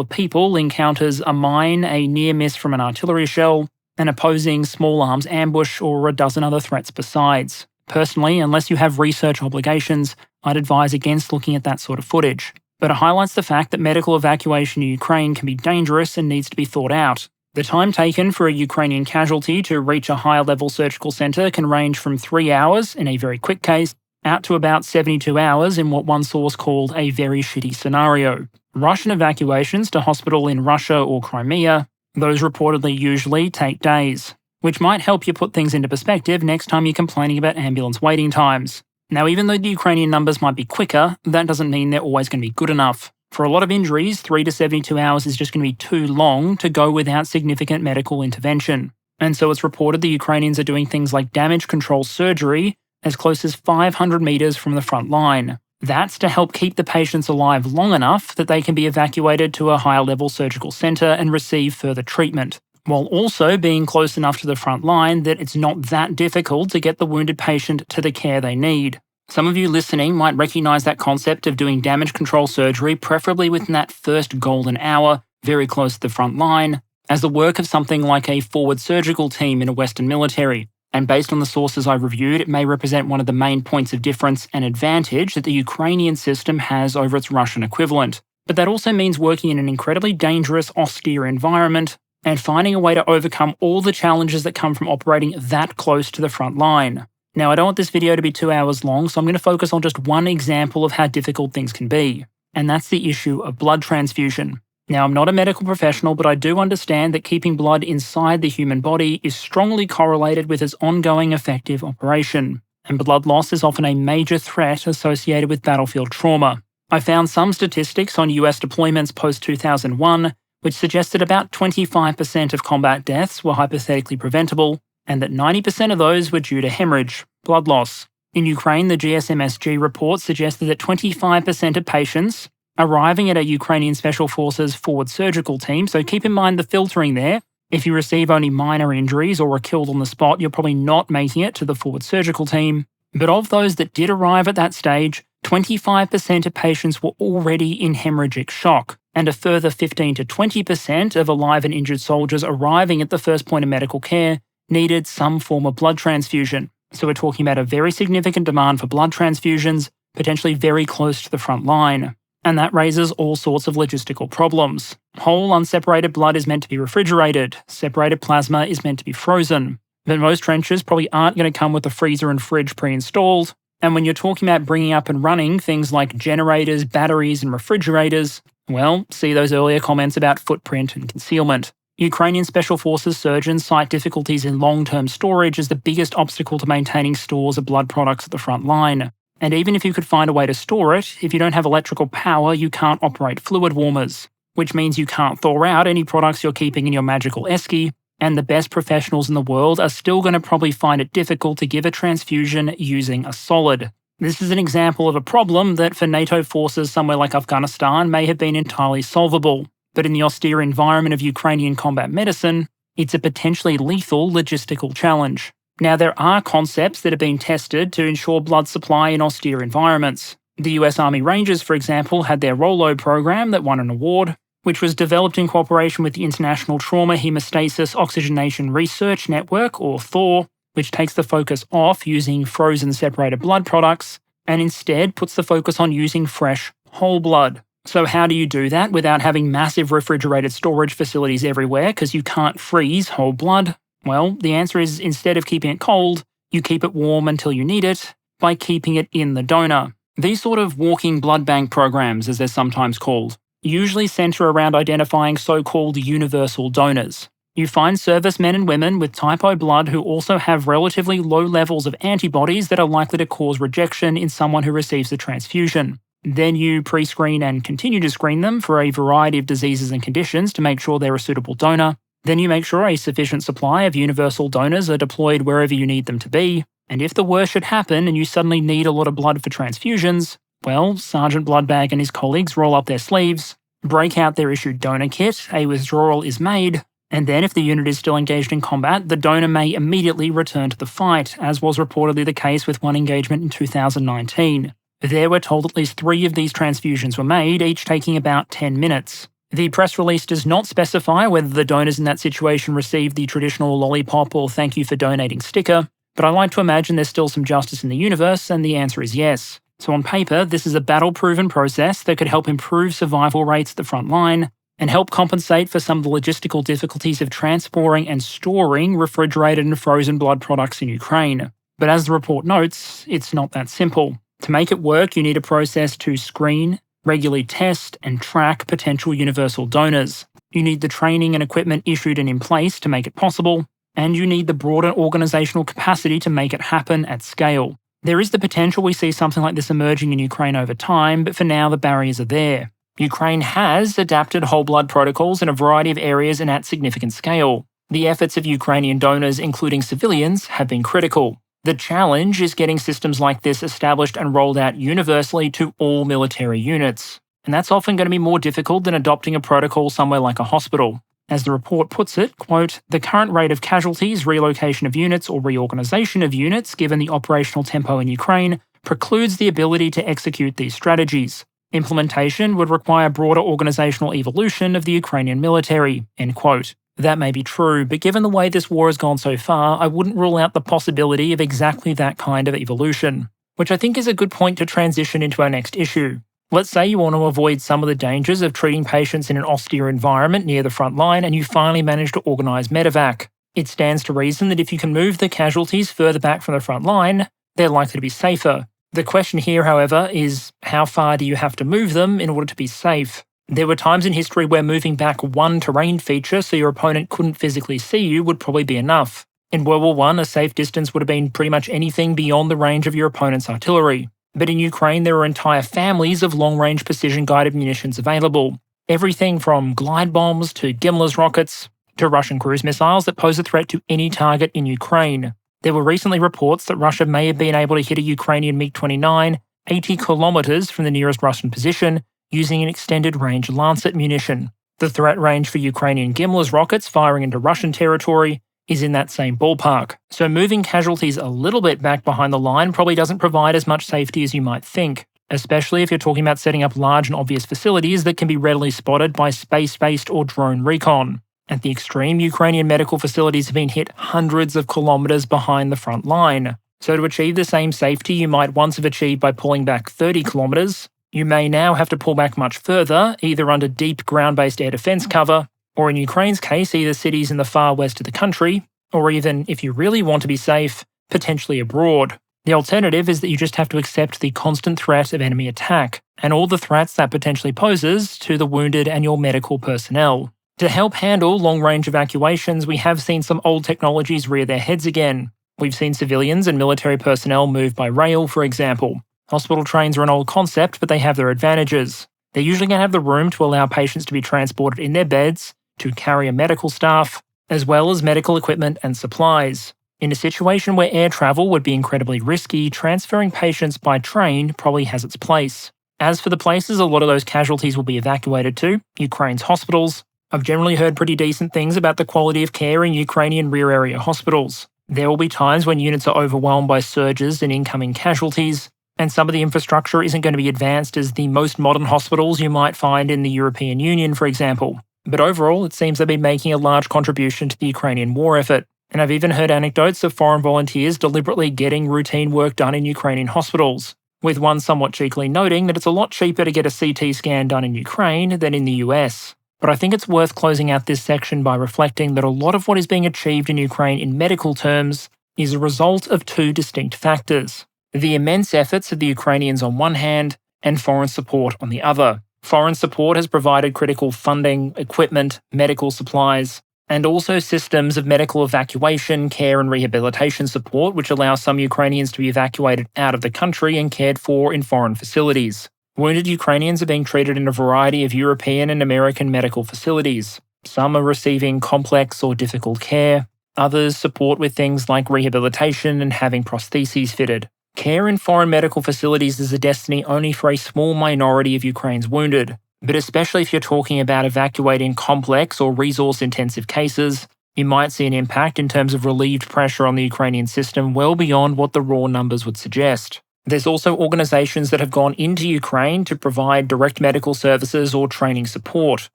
of people encounters a mine, a near miss from an artillery shell, an opposing small arms ambush, or a dozen other threats besides. Personally, unless you have research obligations, I'd advise against looking at that sort of footage. But it highlights the fact that medical evacuation in Ukraine can be dangerous and needs to be thought out. The time taken for a Ukrainian casualty to reach a higher-level surgical centre can range from 3 hours, in a very quick case, out to about 72 hours in what one source called a very shitty scenario. Russian evacuations to hospital in Russia or Crimea, those reportedly usually take days, which might help you put things into perspective next time you're complaining about ambulance waiting times. Now, even though the Ukrainian numbers might be quicker, that doesn't mean they're always going to be good enough. For a lot of injuries, 3 to 72 hours is just going to be too long to go without significant medical intervention. And so it's reported the Ukrainians are doing things like damage control surgery as close as 500 metres from the front line. That's to help keep the patients alive long enough that they can be evacuated to a higher level surgical centre and receive further treatment, while also being close enough to the front line that it's not that difficult to get the wounded patient to the care they need. Some of you listening might recognise that concept of doing damage control surgery, preferably within that first golden hour, very close to the front line, as the work of something like a forward surgical team in a Western military. And based on the sources I've reviewed, it may represent one of the main points of difference and advantage that the Ukrainian system has over its Russian equivalent. But that also means working in an incredibly dangerous, austere environment and finding a way to overcome all the challenges that come from operating that close to the front line. Now, I don't want this video to be 2 hours long, so I'm going to focus on just one example of how difficult things can be, and that's the issue of blood transfusion. Now, I'm not a medical professional, but I do understand that keeping blood inside the human body is strongly correlated with its ongoing effective operation, and blood loss is often a major threat associated with battlefield trauma. I found some statistics on US deployments post-2001, which suggested about 25% of combat deaths were hypothetically preventable, and that 90% of those were due to hemorrhage, blood loss. In Ukraine, the GSMSG report suggested that 25% of patients arriving at a Ukrainian Special Forces forward surgical team, so keep in mind the filtering there. If you receive only minor injuries or are killed on the spot, you're probably not making it to the forward surgical team. But of those that did arrive at that stage, 25% of patients were already in hemorrhagic shock, and a further 15 to 20% of alive and injured soldiers arriving at the first point of medical care needed some form of blood transfusion. So we're talking about a very significant demand for blood transfusions, potentially very close to the front line. And that raises all sorts of logistical problems. Whole unseparated blood is meant to be refrigerated, separated plasma is meant to be frozen. But most trenches probably aren't going to come with a freezer and fridge pre-installed. And when you're talking about bringing up and running things like generators, batteries, and refrigerators, well, see those earlier comments about footprint and concealment. Ukrainian Special Forces surgeons cite difficulties in long-term storage as the biggest obstacle to maintaining stores of blood products at the front line. And even if you could find a way to store it, if you don't have electrical power, you can't operate fluid warmers, which means you can't thaw out any products you're keeping in your magical esky, and the best professionals in the world are still going to probably find it difficult to give a transfusion using a solid. This is an example of a problem that for NATO forces somewhere like Afghanistan may have been entirely solvable. But in the austere environment of Ukrainian combat medicine, it's a potentially lethal logistical challenge. Now, there are concepts that have been tested to ensure blood supply in austere environments. The US Army Rangers, for example, had their Rollo program that won an award, which was developed in cooperation with the International Trauma Hemostasis Oxygenation Research Network, or THOR, which takes the focus off using frozen separated blood products and instead puts the focus on using fresh, whole blood. So how do you do that without having massive refrigerated storage facilities everywhere because you can't freeze whole blood? Well, the answer is instead of keeping it cold, you keep it warm until you need it by keeping it in the donor. These sort of walking blood bank programs, as they're sometimes called, usually center around identifying so-called universal donors. You find servicemen and women with type O blood who also have relatively low levels of antibodies that are likely to cause rejection in someone who receives the transfusion. Then you pre-screen and continue to screen them for a variety of diseases and conditions to make sure they're a suitable donor. Then you make sure a sufficient supply of universal donors are deployed wherever you need them to be. And if the worst should happen and you suddenly need a lot of blood for transfusions, well, Sergeant Bloodbag and his colleagues roll up their sleeves, break out their issued donor kit, a withdrawal is made, And then if the unit is still engaged in combat, the donor may immediately return to the fight, as was reportedly the case with one engagement in 2019. There we're told at least 3 of these transfusions were made, each taking about 10 minutes. The press release does not specify whether the donors in that situation received the traditional lollipop or thank you for donating sticker, but I like to imagine there's still some justice in the universe, and the answer is yes. So on paper, this is a battle-proven process that could help improve survival rates at the front line, and help compensate for some of the logistical difficulties of transporting and storing refrigerated and frozen blood products in Ukraine. But as the report notes, it's not that simple. To make it work, you need a process to screen, regularly test, and track potential universal donors. You need the training and equipment issued and in place to make it possible, and you need the broader organisational capacity to make it happen at scale. There is the potential we see something like this emerging in Ukraine over time, but for now the barriers are there. Ukraine has adapted whole blood protocols in a variety of areas and at significant scale. The efforts of Ukrainian donors, including civilians, have been critical. The challenge is getting systems like this established and rolled out universally to all military units. And that's often going to be more difficult than adopting a protocol somewhere like a hospital. As the report puts it, quote, "The current rate of casualties, relocation of units, or reorganisation of units, given the operational tempo in Ukraine, precludes the ability to execute these strategies. Implementation would require broader organisational evolution of the Ukrainian military," end quote. That may be true, but given the way this war has gone so far, I wouldn't rule out the possibility of exactly that kind of evolution. Which I think is a good point to transition into our next issue. Let's say you want to avoid some of the dangers of treating patients in an austere environment near the front line and you finally manage to organise medevac. It stands to reason that if you can move the casualties further back from the front line, they're likely to be safer. The question here, however, is how far do you have to move them in order to be safe? There were times in history where moving back one terrain feature so your opponent couldn't physically see you would probably be enough. In World War I, a safe distance would have been pretty much anything beyond the range of your opponent's artillery. But in Ukraine, there were entire families of long-range precision-guided munitions available. Everything from glide bombs to Gimler's rockets to Russian cruise missiles that pose a threat to any target in Ukraine. There were recently reports that Russia may have been able to hit a Ukrainian MiG-29 80 kilometers from the nearest Russian position using an extended-range Lancet munition. The threat range for Ukrainian Gimler's rockets firing into Russian territory is in that same ballpark. So moving casualties a little bit back behind the line probably doesn't provide as much safety as you might think, especially if you're talking about setting up large and obvious facilities that can be readily spotted by space-based or drone recon. At the extreme, Ukrainian medical facilities have been hit hundreds of kilometers behind the front line. So to achieve the same safety you might once have achieved by pulling back 30 kilometers, you may now have to pull back much further, either under deep ground-based air defense cover, or in Ukraine's case, either cities in the far west of the country, or even, if you really want to be safe, potentially abroad. The alternative is that you just have to accept the constant threat of enemy attack, and all the threats that potentially poses to the wounded and your medical personnel. To help handle long-range evacuations, we have seen some old technologies rear their heads again. We've seen civilians and military personnel move by rail, for example. Hospital trains are an old concept, but they have their advantages. They're usually going to have the room to allow patients to be transported in their beds, to carry a medical staff, as well as medical equipment and supplies. In a situation where air travel would be incredibly risky, transferring patients by train probably has its place. As for the places a lot of those casualties will be evacuated to, Ukraine's hospitals, I've generally heard pretty decent things about the quality of care in Ukrainian rear area hospitals. There will be times when units are overwhelmed by surges and incoming casualties, and some of the infrastructure isn't going to be advanced as the most modern hospitals you might find in the European Union, for example. But overall, it seems they've been making a large contribution to the Ukrainian war effort, and I've even heard anecdotes of foreign volunteers deliberately getting routine work done in Ukrainian hospitals, with one somewhat cheekily noting that it's a lot cheaper to get a CT scan done in Ukraine than in the US. But I think it's worth closing out this section by reflecting that a lot of what is being achieved in Ukraine in medical terms is a result of 2 distinct factors: the immense efforts of the Ukrainians on one hand, and foreign support on the other. Foreign support has provided critical funding, equipment, medical supplies, and also systems of medical evacuation, care and rehabilitation support which allow some Ukrainians to be evacuated out of the country and cared for in foreign facilities. Wounded Ukrainians are being treated in a variety of European and American medical facilities. Some are receiving complex or difficult care, others support with things like rehabilitation and having prostheses fitted. Care in foreign medical facilities is a destiny only for a small minority of Ukraine's wounded, But especially if you're talking about evacuating complex or resource-intensive cases, you might see an impact in terms of relieved pressure on the Ukrainian system well beyond what the raw numbers would suggest. There's also organisations that have gone into Ukraine to provide direct medical services or training support.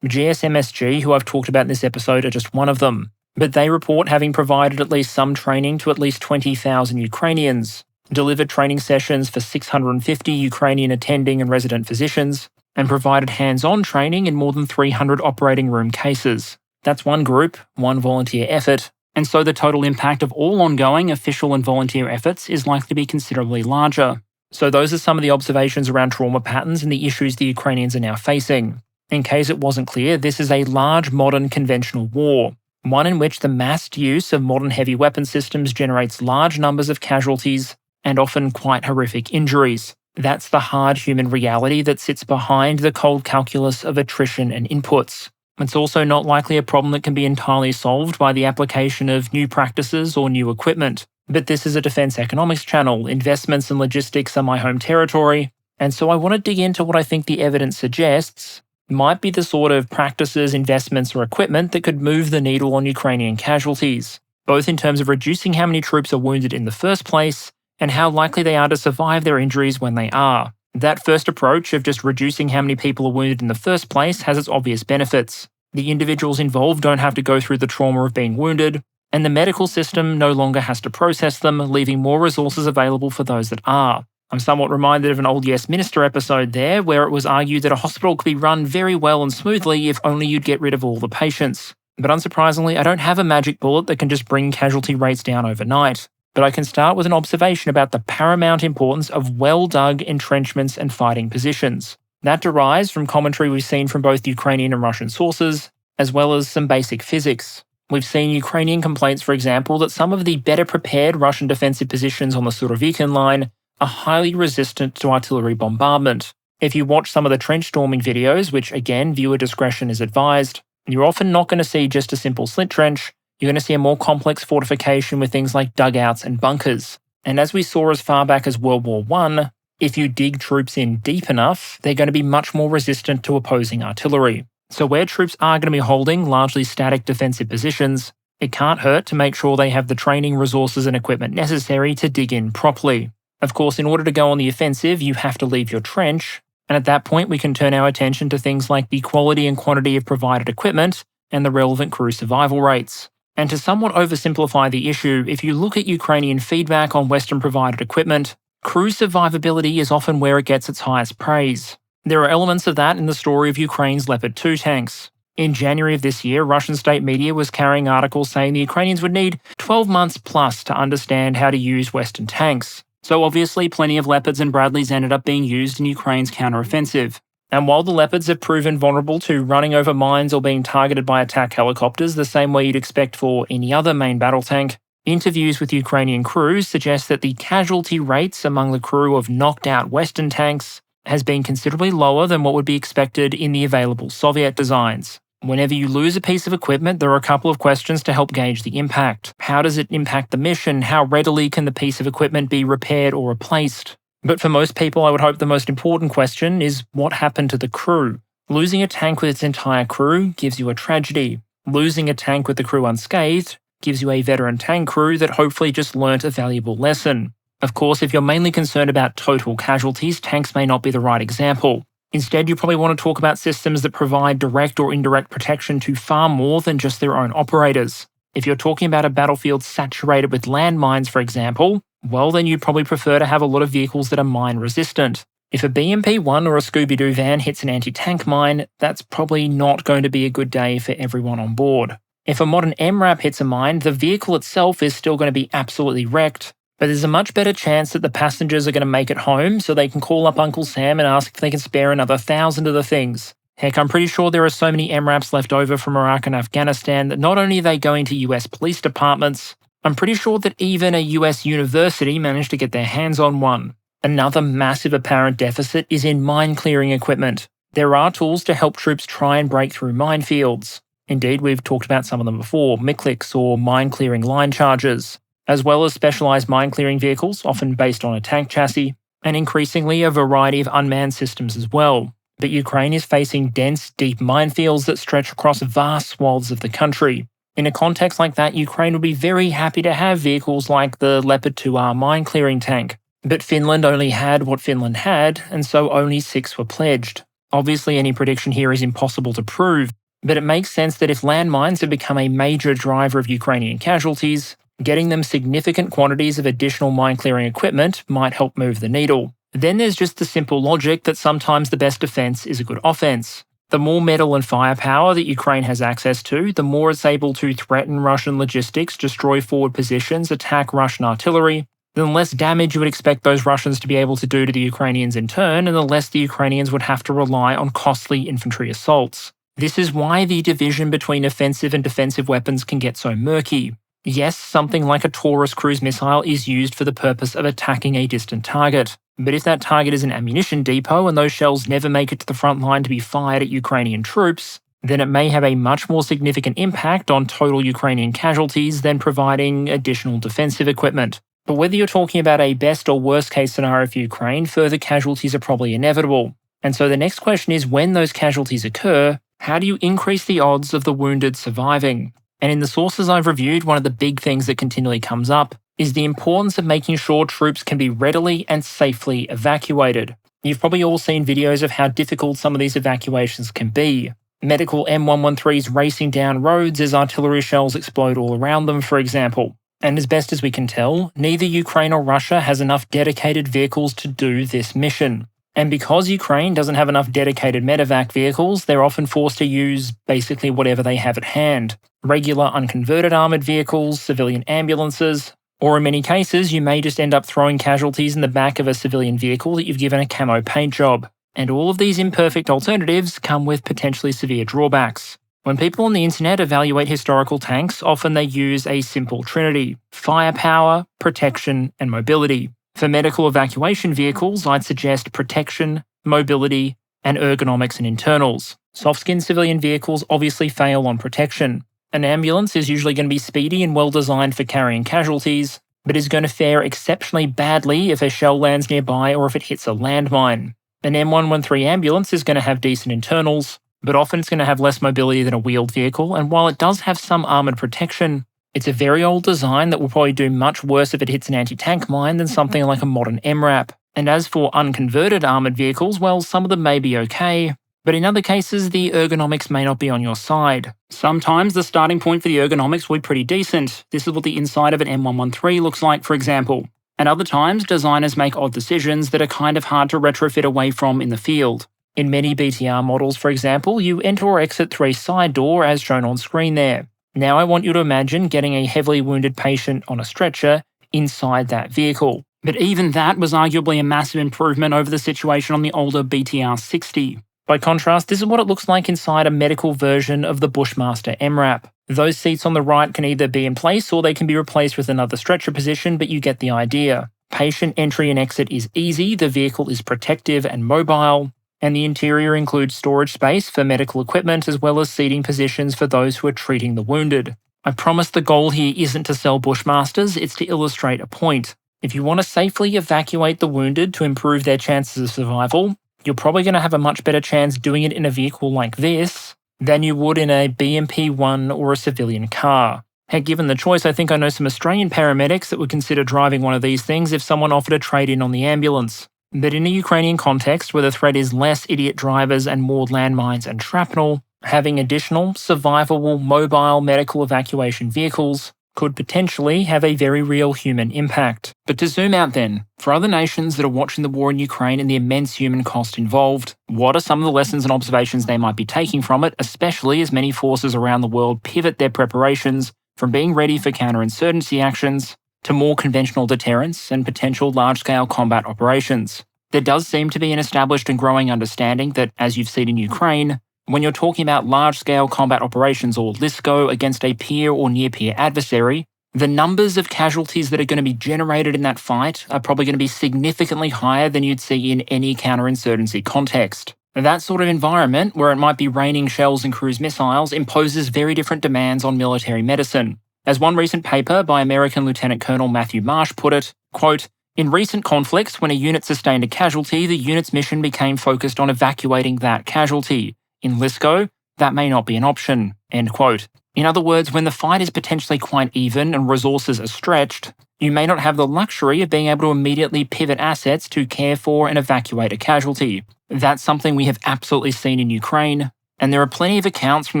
GSMSG, who I've talked about in this episode, are just one of them. But they report having provided at least some training to at least 20,000 Ukrainians, delivered training sessions for 650 Ukrainian attending and resident physicians, and provided hands-on training in more than 300 operating room cases. That's one group, one volunteer effort, and so the total impact of all ongoing official and volunteer efforts is likely to be considerably larger. So those are some of the observations around trauma patterns and the issues the Ukrainians are now facing. In case it wasn't clear, this is a large modern conventional war, one in which the massed use of modern heavy weapon systems generates large numbers of casualties and often quite horrific injuries. That's the hard human reality that sits behind the cold calculus of attrition and inputs. It's also not likely a problem that can be entirely solved by the application of new practices or new equipment. But this is a defence economics channel, investments and logistics are my home territory, and so I want to dig into what I think the evidence suggests might be the sort of practices, investments or equipment that could move the needle on Ukrainian casualties, both in terms of reducing how many troops are wounded in the first place and how likely they are to survive their injuries when they are. That first approach of just reducing how many people are wounded in the first place has its obvious benefits. The individuals involved don't have to go through the trauma of being wounded, and the medical system no longer has to process them, leaving more resources available for those that are. I'm somewhat reminded of an old Yes Minister episode there, where it was argued that a hospital could be run very well and smoothly if only you'd get rid of all the patients. But unsurprisingly, I don't have a magic bullet that can just bring casualty rates down overnight. But I can start with an observation about the paramount importance of well-dug entrenchments and fighting positions. That derives from commentary we've seen from both Ukrainian and Russian sources, as well as some basic physics. We've seen Ukrainian complaints, for example, that some of the better prepared Russian defensive positions on the Surovikin line are highly resistant to artillery bombardment. If you watch some of the trench storming videos, which again, viewer discretion is advised, you're often not going to see just a simple slit trench. You're going to see a more complex fortification with things like dugouts and bunkers. And as we saw as far back as World War I, if you dig troops in deep enough, they're going to be much more resistant to opposing artillery. So where troops are going to be holding largely static defensive positions, it can't hurt to make sure they have the training, resources and equipment necessary to dig in properly. Of course, in order to go on the offensive, you have to leave your trench, and at that point we can turn our attention to things like the quality and quantity of provided equipment and the relevant crew survival rates. And to somewhat oversimplify the issue, if you look at Ukrainian feedback on Western-provided equipment, crew survivability is often where it gets its highest praise. There are elements of that in the story of Ukraine's Leopard 2 tanks. In January of this year, Russian state media was carrying articles saying the Ukrainians would need 12 months plus to understand how to use Western tanks. So obviously plenty of Leopards and Bradleys ended up being used in Ukraine's counteroffensive. And while the Leopards have proven vulnerable to running over mines or being targeted by attack helicopters the same way you'd expect for any other main battle tank, interviews with Ukrainian crews suggest that the casualty rates among the crew of knocked-out Western tanks has been considerably lower than what would be expected in the available Soviet designs. Whenever you lose a piece of equipment, there are a couple of questions to help gauge the impact. How does it impact the mission? How readily can the piece of equipment be repaired or replaced? But for most people, I would hope the most important question is what happened to the crew? Losing a tank with its entire crew gives you a tragedy. Losing a tank with the crew unscathed gives you a veteran tank crew that hopefully just learnt a valuable lesson. Of course, if you're mainly concerned about total casualties, tanks may not be the right example. Instead, you probably want to talk about systems that provide direct or indirect protection to far more than just their own operators. If you're talking about a battlefield saturated with landmines, for example, well then you'd probably prefer to have a lot of vehicles that are mine resistant. If a BMP-1 or a Scooby-Doo van hits an anti-tank mine, that's probably not going to be a good day for everyone on board. If a modern MRAP hits a mine, the vehicle itself is still going to be absolutely wrecked, but there's a much better chance that the passengers are going to make it home so they can call up Uncle Sam and ask if they can spare another 1,000 of the things. Heck, I'm pretty sure there are so many MRAPs left over from Iraq and Afghanistan that not only are they going to US police departments, I'm pretty sure that even a US university managed to get their hands on one. Another massive apparent deficit is in mine-clearing equipment. There are tools to help troops try and break through minefields. Indeed, we've talked about some of them before, MICLICs or mine-clearing line charges, as well as specialised mine-clearing vehicles, often based on a tank chassis, and increasingly a variety of unmanned systems as well. but Ukraine is facing dense, deep minefields that stretch across vast swaths of the country. In a context like that, Ukraine would be very happy to have vehicles like the Leopard 2R mine-clearing tank. But Finland only had what Finland had, and so only 6 were pledged. Obviously, any prediction here is impossible to prove, but it makes sense that if landmines have become a major driver of Ukrainian casualties, getting them significant quantities of additional mine-clearing equipment might help move the needle. Then there's just the simple logic that sometimes the best defense is a good offense. The more metal and firepower that Ukraine has access to, the more it's able to threaten Russian logistics, destroy forward positions, attack Russian artillery, then the less damage you would expect those Russians to be able to do to the Ukrainians in turn, and the less the Ukrainians would have to rely on costly infantry assaults. This is why the division between offensive and defensive weapons can get so murky. Yes, something like a Taurus cruise missile is used for the purpose of attacking a distant target. But if that target is an ammunition depot and those shells never make it to the front line to be fired at Ukrainian troops, then it may have a much more significant impact on total Ukrainian casualties than providing additional defensive equipment. But whether you're talking about a best or worst case scenario for Ukraine, further casualties are probably inevitable. And so the next question is, when those casualties occur, how do you increase the odds of the wounded surviving? And in the sources I've reviewed, one of the big things that continually comes up is the importance of making sure troops can be readily and safely evacuated. You've probably all seen videos of how difficult some of these evacuations can be. Medical M113s racing down roads as artillery shells explode all around them, for example. And as best as we can tell, neither Ukraine or Russia has enough dedicated vehicles to do this mission. And because Ukraine doesn't have enough dedicated medevac vehicles, they're often forced to use basically whatever they have at hand. Regular unconverted armoured vehicles, civilian ambulances, or in many cases, you may just end up throwing casualties in the back of a civilian vehicle that you've given a camo paint job. And all of these imperfect alternatives come with potentially severe drawbacks. When people on the internet evaluate historical tanks, often they use a simple trinity: firepower, protection, and mobility. For medical evacuation vehicles, I'd suggest protection, mobility, and ergonomics and internals. Soft-skinned civilian vehicles obviously fail on protection. An ambulance is usually going to be speedy and well designed for carrying casualties, but is going to fare exceptionally badly if a shell lands nearby or if it hits a landmine. An M113 ambulance is going to have decent internals, but often it's going to have less mobility than a wheeled vehicle, and while it does have some armoured protection, it's a very old design that will probably do much worse if it hits an anti-tank mine than something like a modern MRAP. And as for unconverted armoured vehicles, well, some of them may be okay, but in other cases, the ergonomics may not be on your side. Sometimes the starting point for the ergonomics will be pretty decent. This is what the inside of an M113 looks like, for example. And other times, designers make odd decisions that are kind of hard to retrofit away from in the field. In many BTR models, for example, you enter or exit through a side door as shown on screen there. Now I want you to imagine getting a heavily wounded patient on a stretcher inside that vehicle. But even that was arguably a massive improvement over the situation on the older BTR 60. By contrast, this is what it looks like inside a medical version of the Bushmaster MRAP. Those seats on the right can either be in place or they can be replaced with another stretcher position, but you get the idea. Patient entry and exit is easy, the vehicle is protective and mobile, and the interior includes storage space for medical equipment as well as seating positions for those who are treating the wounded. I promise the goal here isn't to sell Bushmasters, it's to illustrate a point. If you want to safely evacuate the wounded to improve their chances of survival, you're probably going to have a much better chance doing it in a vehicle like this than you would in a BMP-1 or a civilian car. Heck, given the choice, I think I know some Australian paramedics that would consider driving one of these things if someone offered a trade-in on the ambulance. But in a Ukrainian context where the threat is less idiot drivers and more landmines and shrapnel, having additional, survivable, mobile medical evacuation vehicles could potentially have a very real human impact. But to zoom out then, for other nations that are watching the war in Ukraine and the immense human cost involved, what are some of the lessons and observations they might be taking from it, especially as many forces around the world pivot their preparations from being ready for counterinsurgency actions to more conventional deterrence and potential large-scale combat operations? There does seem to be an established and growing understanding that, as you've seen in Ukraine, when you're talking about large-scale combat operations or LISCO against a peer or near-peer adversary, the numbers of casualties that are going to be generated in that fight are probably going to be significantly higher than you'd see in any counterinsurgency context. That sort of environment, where it might be raining shells and cruise missiles, imposes very different demands on military medicine. As one recent paper by American Lieutenant Colonel Matthew Marsh put it, quote, In recent conflicts, when a unit sustained a casualty, the unit's mission became focused on evacuating that casualty. In LISCO, that may not be an option." End quote. In other words, when the fight is potentially quite even and resources are stretched, you may not have the luxury of being able to immediately pivot assets to care for and evacuate a casualty. That's something we have absolutely seen in Ukraine, and there are plenty of accounts from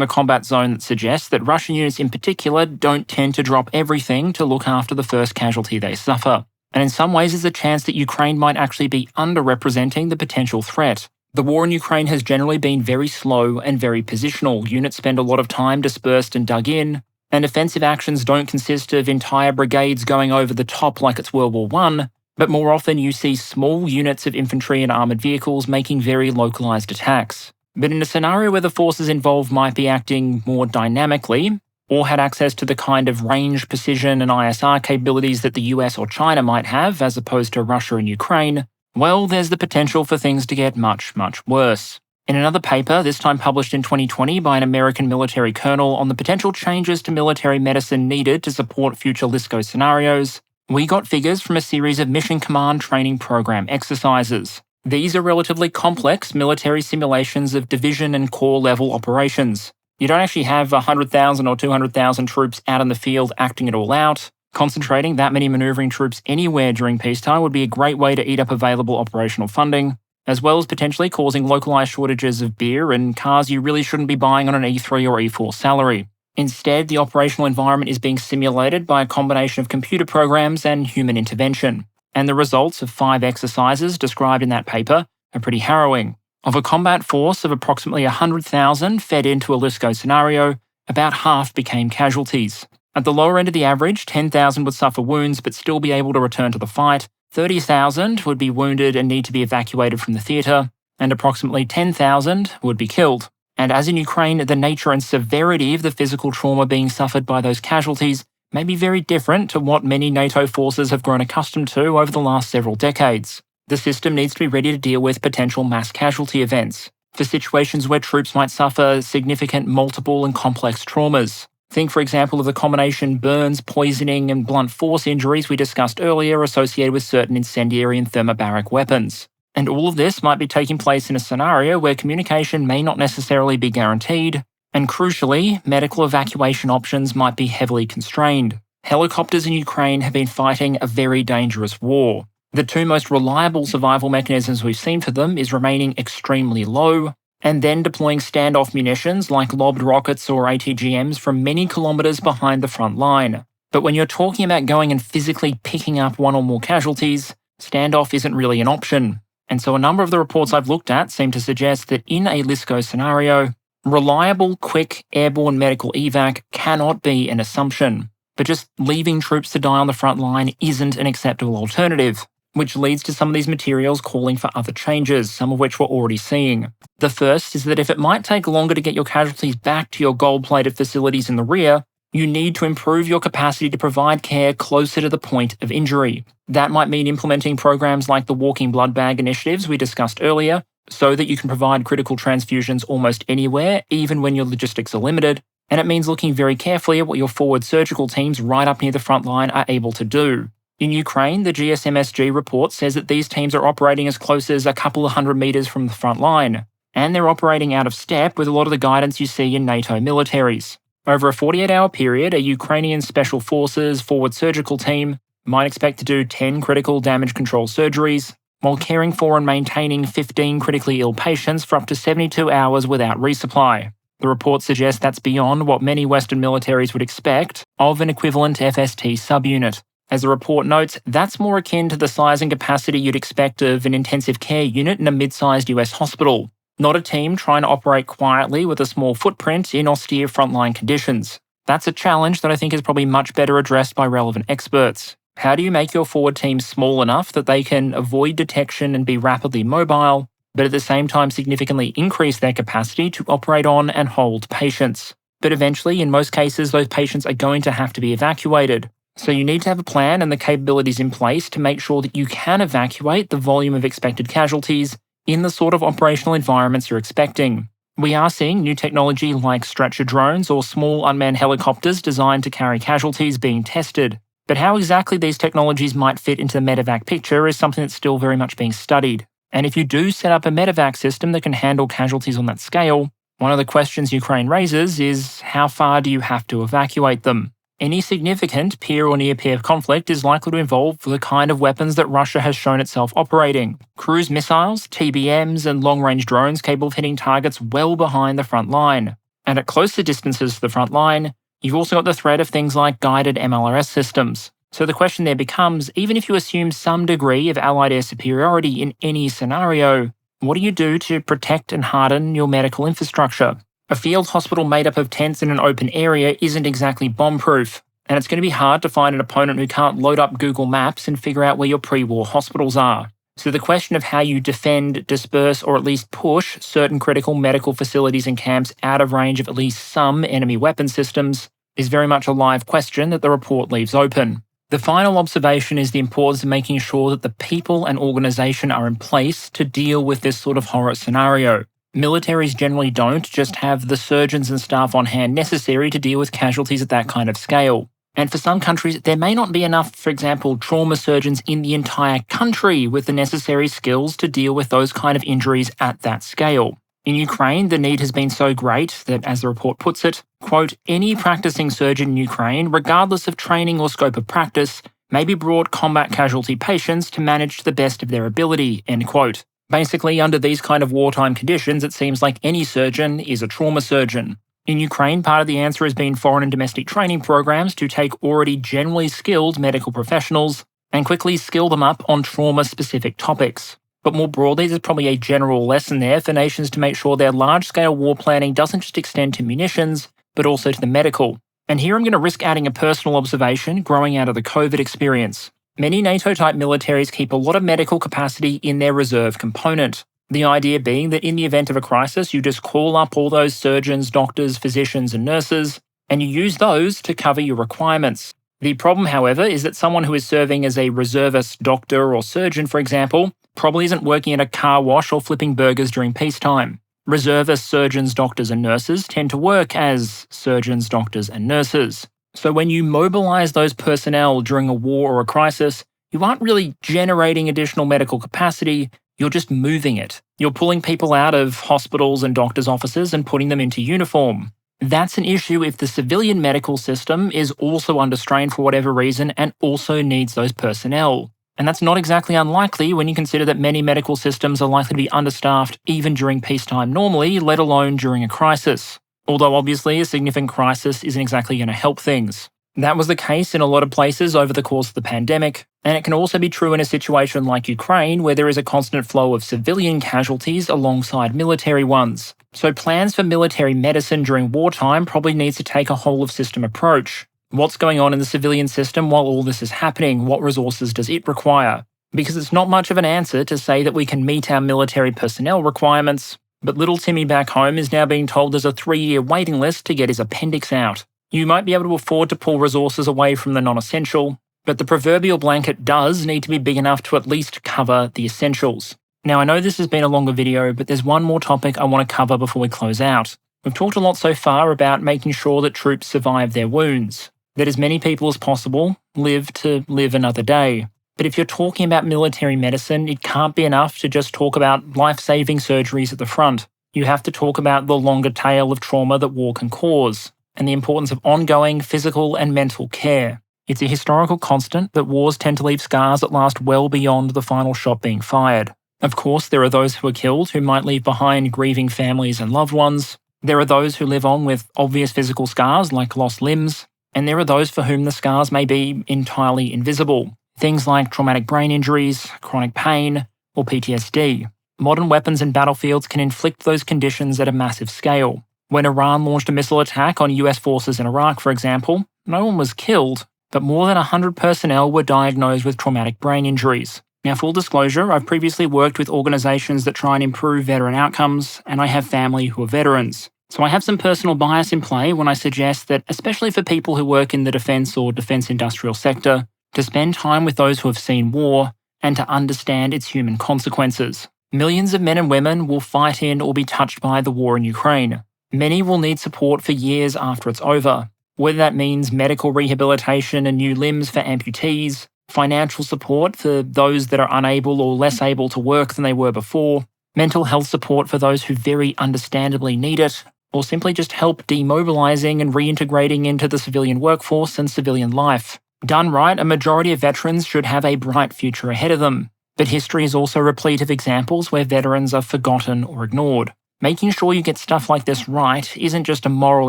the combat zone that suggest that Russian units in particular don't tend to drop everything to look after the first casualty they suffer. And in some ways, there's a chance that Ukraine might actually be underrepresenting the potential threat. The war in Ukraine has generally been very slow and very positional. Units spend a lot of time dispersed and dug in, and offensive actions don't consist of entire brigades going over the top like it's World War I, but more often you see small units of infantry and armoured vehicles making very localised attacks. But in a scenario where the forces involved might be acting more dynamically, or had access to the kind of range, precision and ISR capabilities that the US or China might have, as opposed to Russia and Ukraine, well, there's the potential for things to get much, much worse. In another paper, this time published in 2020 by an American military colonel on the potential changes to military medicine needed to support future LISCO scenarios, we got figures from a series of Mission Command Training Program exercises. These are relatively complex military simulations of division and corps level operations. You don't actually have 100,000 or 200,000 troops out in the field acting it all out. Concentrating that many manoeuvring troops anywhere during peacetime would be a great way to eat up available operational funding, as well as potentially causing localised shortages of beer and cars you really shouldn't be buying on an E3 or E4 salary. Instead, the operational environment is being simulated by a combination of computer programs and human intervention. And the results of 5 exercises described in that paper are pretty harrowing. Of a combat force of approximately 100,000 fed into a LISCO scenario, about half became casualties. At the lower end of the average, 10,000 would suffer wounds but still be able to return to the fight, 30,000 would be wounded and need to be evacuated from the theatre, and approximately 10,000 would be killed. And as in Ukraine, the nature and severity of the physical trauma being suffered by those casualties may be very different to what many NATO forces have grown accustomed to over the last several decades. The system needs to be ready to deal with potential mass casualty events, for situations where troops might suffer significant multiple and complex traumas. Think, for example, of the combination burns, poisoning, and blunt force injuries we discussed earlier associated with certain incendiary and thermobaric weapons. And all of this might be taking place in a scenario where communication may not necessarily be guaranteed, and crucially, medical evacuation options might be heavily constrained. Helicopters in Ukraine have been fighting a very dangerous war. The 2 most reliable survival mechanisms we've seen for them is remaining extremely low, and then deploying standoff munitions like lobbed rockets or ATGMs from many kilometres behind the front line. But when you're talking about going and physically picking up 1 or more casualties, standoff isn't really an option. And so a number of the reports I've looked at seem to suggest that in a LISCO scenario, reliable, quick, airborne medical evac cannot be an assumption. But just leaving troops to die on the front line isn't an acceptable alternative, which leads to some of these materials calling for other changes, some of which we're already seeing. The first is that if it might take longer to get your casualties back to your gold-plated facilities in the rear, you need to improve your capacity to provide care closer to the point of injury. That might mean implementing programs like the walking blood bag initiatives we discussed earlier, so that you can provide critical transfusions almost anywhere, even when your logistics are limited, and it means looking very carefully at what your forward surgical teams right up near the front line are able to do. In Ukraine, the GSMSG report says that these teams are operating as close as a couple of 100 metres from the front line, and they're operating out of step with a lot of the guidance you see in NATO militaries. Over a 48-hour period, a Ukrainian Special Forces forward surgical team might expect to do 10 critical damage control surgeries, while caring for and maintaining 15 critically ill patients for up to 72 hours without resupply. The report suggests that's beyond what many Western militaries would expect of an equivalent FST subunit. As the report notes, that's more akin to the size and capacity you'd expect of an intensive care unit in a mid-sized US hospital, not a team trying to operate quietly with a small footprint in austere frontline conditions. That's a challenge that I think is probably much better addressed by relevant experts. How do you make your forward team small enough that they can avoid detection and be rapidly mobile, but at the same time significantly increase their capacity to operate on and hold patients? But eventually, in most cases, those patients are going to have to be evacuated. So you need to have a plan and the capabilities in place to make sure that you can evacuate the volume of expected casualties in the sort of operational environments you're expecting. We are seeing new technology like stretcher drones or small unmanned helicopters designed to carry casualties being tested. But how exactly these technologies might fit into the medevac picture is something that's still very much being studied. And if you do set up a medevac system that can handle casualties on that scale, one of the questions Ukraine raises is how far do you have to evacuate them? Any significant peer or near-peer conflict is likely to involve the kind of weapons that Russia has shown itself operating: cruise missiles, TBMs, and long-range drones capable of hitting targets well behind the front line. And at closer distances to the front line, you've also got the threat of things like guided MLRS systems. So the question there becomes, even if you assume some degree of Allied air superiority in any scenario, what do you do to protect and harden your medical infrastructure? A field hospital made up of tents in an open area isn't exactly bomb-proof, and it's going to be hard to find an opponent who can't load up Google Maps and figure out where your pre-war hospitals are. So the question of how you defend, disperse, or at least push certain critical medical facilities and camps out of range of at least some enemy weapon systems is very much a live question that the report leaves open. The final observation is the importance of making sure that the people and organisation are in place to deal with this sort of horror scenario. Militaries generally don't just have the surgeons and staff on hand necessary to deal with casualties at that kind of scale. And for some countries, there may not be enough, for example, trauma surgeons in the entire country with the necessary skills to deal with those kind of injuries at that scale. In Ukraine, the need has been so great that, as the report puts it, quote, any practicing surgeon in Ukraine, regardless of training or scope of practice, may be brought combat casualty patients to manage to the best of their ability, end quote. Basically, under these kind of wartime conditions, it seems like any surgeon is a trauma surgeon. In Ukraine, part of the answer has been foreign and domestic training programs to take already generally skilled medical professionals and quickly skill them up on trauma-specific topics. But more broadly, there's probably a general lesson there for nations to make sure their large-scale war planning doesn't just extend to munitions, but also to the medical. And here I'm going to risk adding a personal observation growing out of the COVID experience. Many NATO-type militaries keep a lot of medical capacity in their reserve component. The idea being that in the event of a crisis, you just call up all those surgeons, doctors, physicians, and nurses, and you use those to cover your requirements. The problem, however, is that someone who is serving as a reservist doctor or surgeon, for example, probably isn't working at a car wash or flipping burgers during peacetime. Reservist surgeons, doctors, and nurses tend to work as surgeons, doctors, and nurses. So when you mobilize those personnel during a war or a crisis, you aren't really generating additional medical capacity, you're just moving it. You're pulling people out of hospitals and doctors' offices and putting them into uniform. That's an issue if the civilian medical system is also under strain for whatever reason and also needs those personnel. And that's not exactly unlikely when you consider that many medical systems are likely to be understaffed even during peacetime normally, let alone during a crisis. Although obviously a significant crisis isn't exactly going to help things. That was the case in a lot of places over the course of the pandemic, and it can also be true in a situation like Ukraine where there is a constant flow of civilian casualties alongside military ones. So plans for military medicine during wartime probably needs to take a whole-of-system approach. What's going on in the civilian system while all this is happening? What resources does it require? Because it's not much of an answer to say that we can meet our military personnel requirements, but little Timmy back home is now being told there's a 3-year waiting list to get his appendix out. You might be able to afford to pull resources away from the non-essential, but the proverbial blanket does need to be big enough to at least cover the essentials. Now I know this has been a longer video, but there's one more topic I want to cover before we close out. We've talked a lot so far about making sure that troops survive their wounds, that as many people as possible live to live another day. But if you're talking about military medicine, it can't be enough to just talk about life-saving surgeries at the front. You have to talk about the longer tail of trauma that war can cause, and the importance of ongoing physical and mental care. It's a historical constant that wars tend to leave scars that last well beyond the final shot being fired. Of course, there are those who are killed who might leave behind grieving families and loved ones. There are those who live on with obvious physical scars like lost limbs, and there are those for whom the scars may be entirely invisible. Things like traumatic brain injuries, chronic pain, or PTSD. Modern weapons and battlefields can inflict those conditions at a massive scale. When Iran launched a missile attack on US forces in Iraq, for example, no one was killed, but more than 100 personnel were diagnosed with traumatic brain injuries. Now, full disclosure, I've previously worked with organisations that try and improve veteran outcomes, and I have family who are veterans. So I have some personal bias in play when I suggest that, especially for people who work in the defence or defence industrial sector, to spend time with those who have seen war and to understand its human consequences. Millions of men and women will fight in or be touched by the war in Ukraine. Many will need support for years after it's over. whether that means medical rehabilitation and new limbs for amputees, financial support for those that are unable or less able to work than they were before, mental health support for those who very understandably need it, or simply just help demobilising and reintegrating into the civilian workforce and civilian life. Done right, a majority of veterans should have a bright future ahead of them. But history is also replete of examples where veterans are forgotten or ignored. Making sure you get stuff like this right isn't just a moral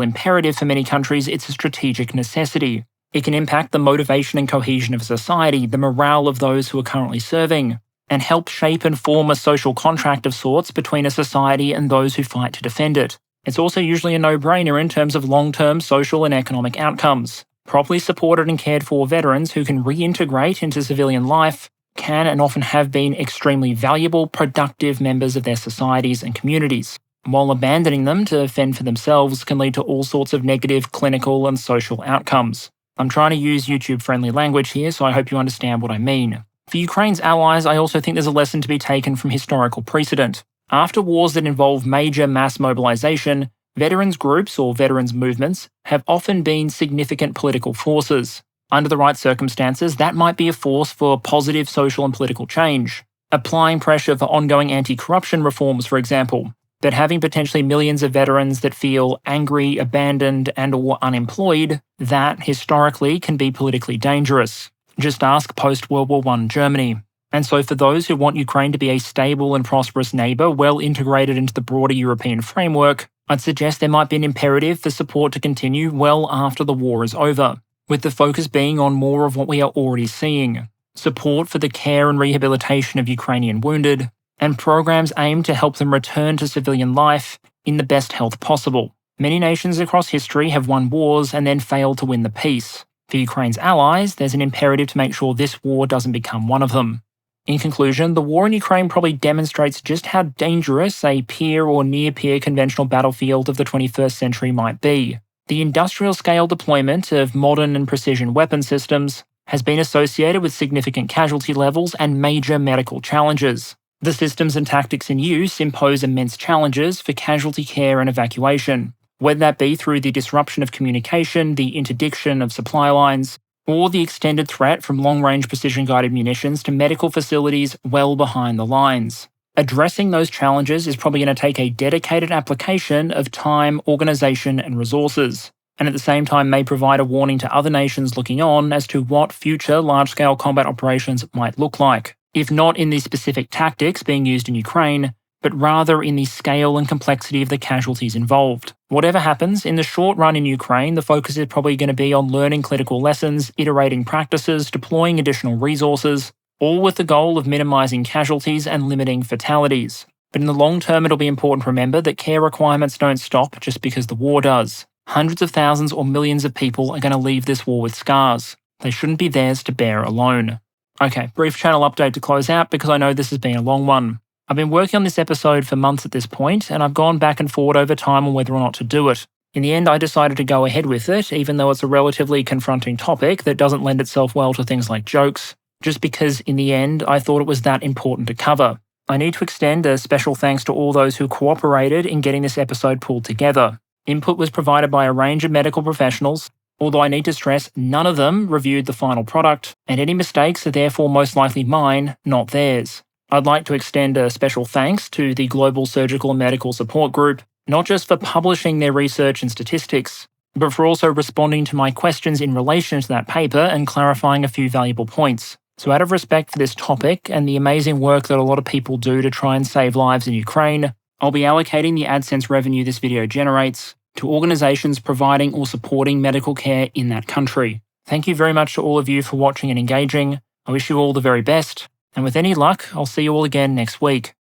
imperative for many countries, it's a strategic necessity. It can impact the motivation and cohesion of society, the morale of those who are currently serving, and help shape and form a social contract of sorts between a society and those who fight to defend it. It's also usually a no-brainer in terms of long-term social and economic outcomes. Properly supported and cared for veterans who can reintegrate into civilian life can and often have been extremely valuable, productive members of their societies and communities, while abandoning them to fend for themselves can lead to all sorts of negative clinical and social outcomes. I'm trying to use YouTube-friendly language here, so I hope you understand what I mean. For Ukraine's allies, I also think there's a lesson to be taken from historical precedent. After wars that involve major mass mobilization, veterans groups or veterans movements have often been significant political forces. Under the right circumstances, that might be a force for positive social and political change, applying pressure for ongoing anti-corruption reforms, for example. But having potentially millions of veterans that feel angry, abandoned, and/or unemployed, that historically can be politically dangerous. Just ask post-World War I Germany. And so for those who want Ukraine to be a stable and prosperous neighbour, well integrated into the broader European framework, I'd suggest there might be an imperative for support to continue well after the war is over, with the focus being on more of what we are already seeing: support for the care and rehabilitation of Ukrainian wounded, and programs aimed to help them return to civilian life in the best health possible. Many nations across history have won wars and then failed to win the peace. For Ukraine's allies, there's an imperative to make sure this war doesn't become one of them. In conclusion, the war in Ukraine probably demonstrates just how dangerous a peer or near-peer conventional battlefield of the 21st century might be. The industrial-scale deployment of modern and precision weapon systems has been associated with significant casualty levels and major medical challenges. The systems and tactics in use impose immense challenges for casualty care and evacuation, whether that be through the disruption of communication, the interdiction of supply lines, or the extended threat from long-range precision-guided munitions to medical facilities well behind the lines. Addressing those challenges is probably going to take a dedicated application of time, organisation, and resources, and at the same time may provide a warning to other nations looking on as to what future large-scale combat operations might look like, if not in the specific tactics being used in Ukraine, but rather in the scale and complexity of the casualties involved. Whatever happens, in the short run in Ukraine, the focus is probably going to be on learning clinical lessons, iterating practices, deploying additional resources, all with the goal of minimising casualties and limiting fatalities. But in the long term, it'll be important to remember that care requirements don't stop just because the war does. Hundreds of thousands or millions of people are going to leave this war with scars. They shouldn't be theirs to bear alone. Okay, brief channel update to close out because I know this has been a long one. I've been working on this episode for months at this point, and I've gone back and forward over time on whether or not to do it. In the end, I decided to go ahead with it, even though it's a relatively confronting topic that doesn't lend itself well to things like jokes, just because in the end, I thought it was that important to cover. I need to extend a special thanks to all those who cooperated in getting this episode pulled together. Input was provided by a range of medical professionals, although I need to stress none of them reviewed the final product, and any mistakes are therefore most likely mine, not theirs. I'd like to extend a special thanks to the Global Surgical and Medical Support Group, not just for publishing their research and statistics, but for also responding to my questions in relation to that paper and clarifying a few valuable points. So out of respect for this topic and the amazing work that a lot of people do to try and save lives in Ukraine, I'll be allocating the AdSense revenue this video generates to organisations providing or supporting medical care in that country. Thank you very much to all of you for watching and engaging. I wish you all the very best. And with any luck, I'll see you all again next week.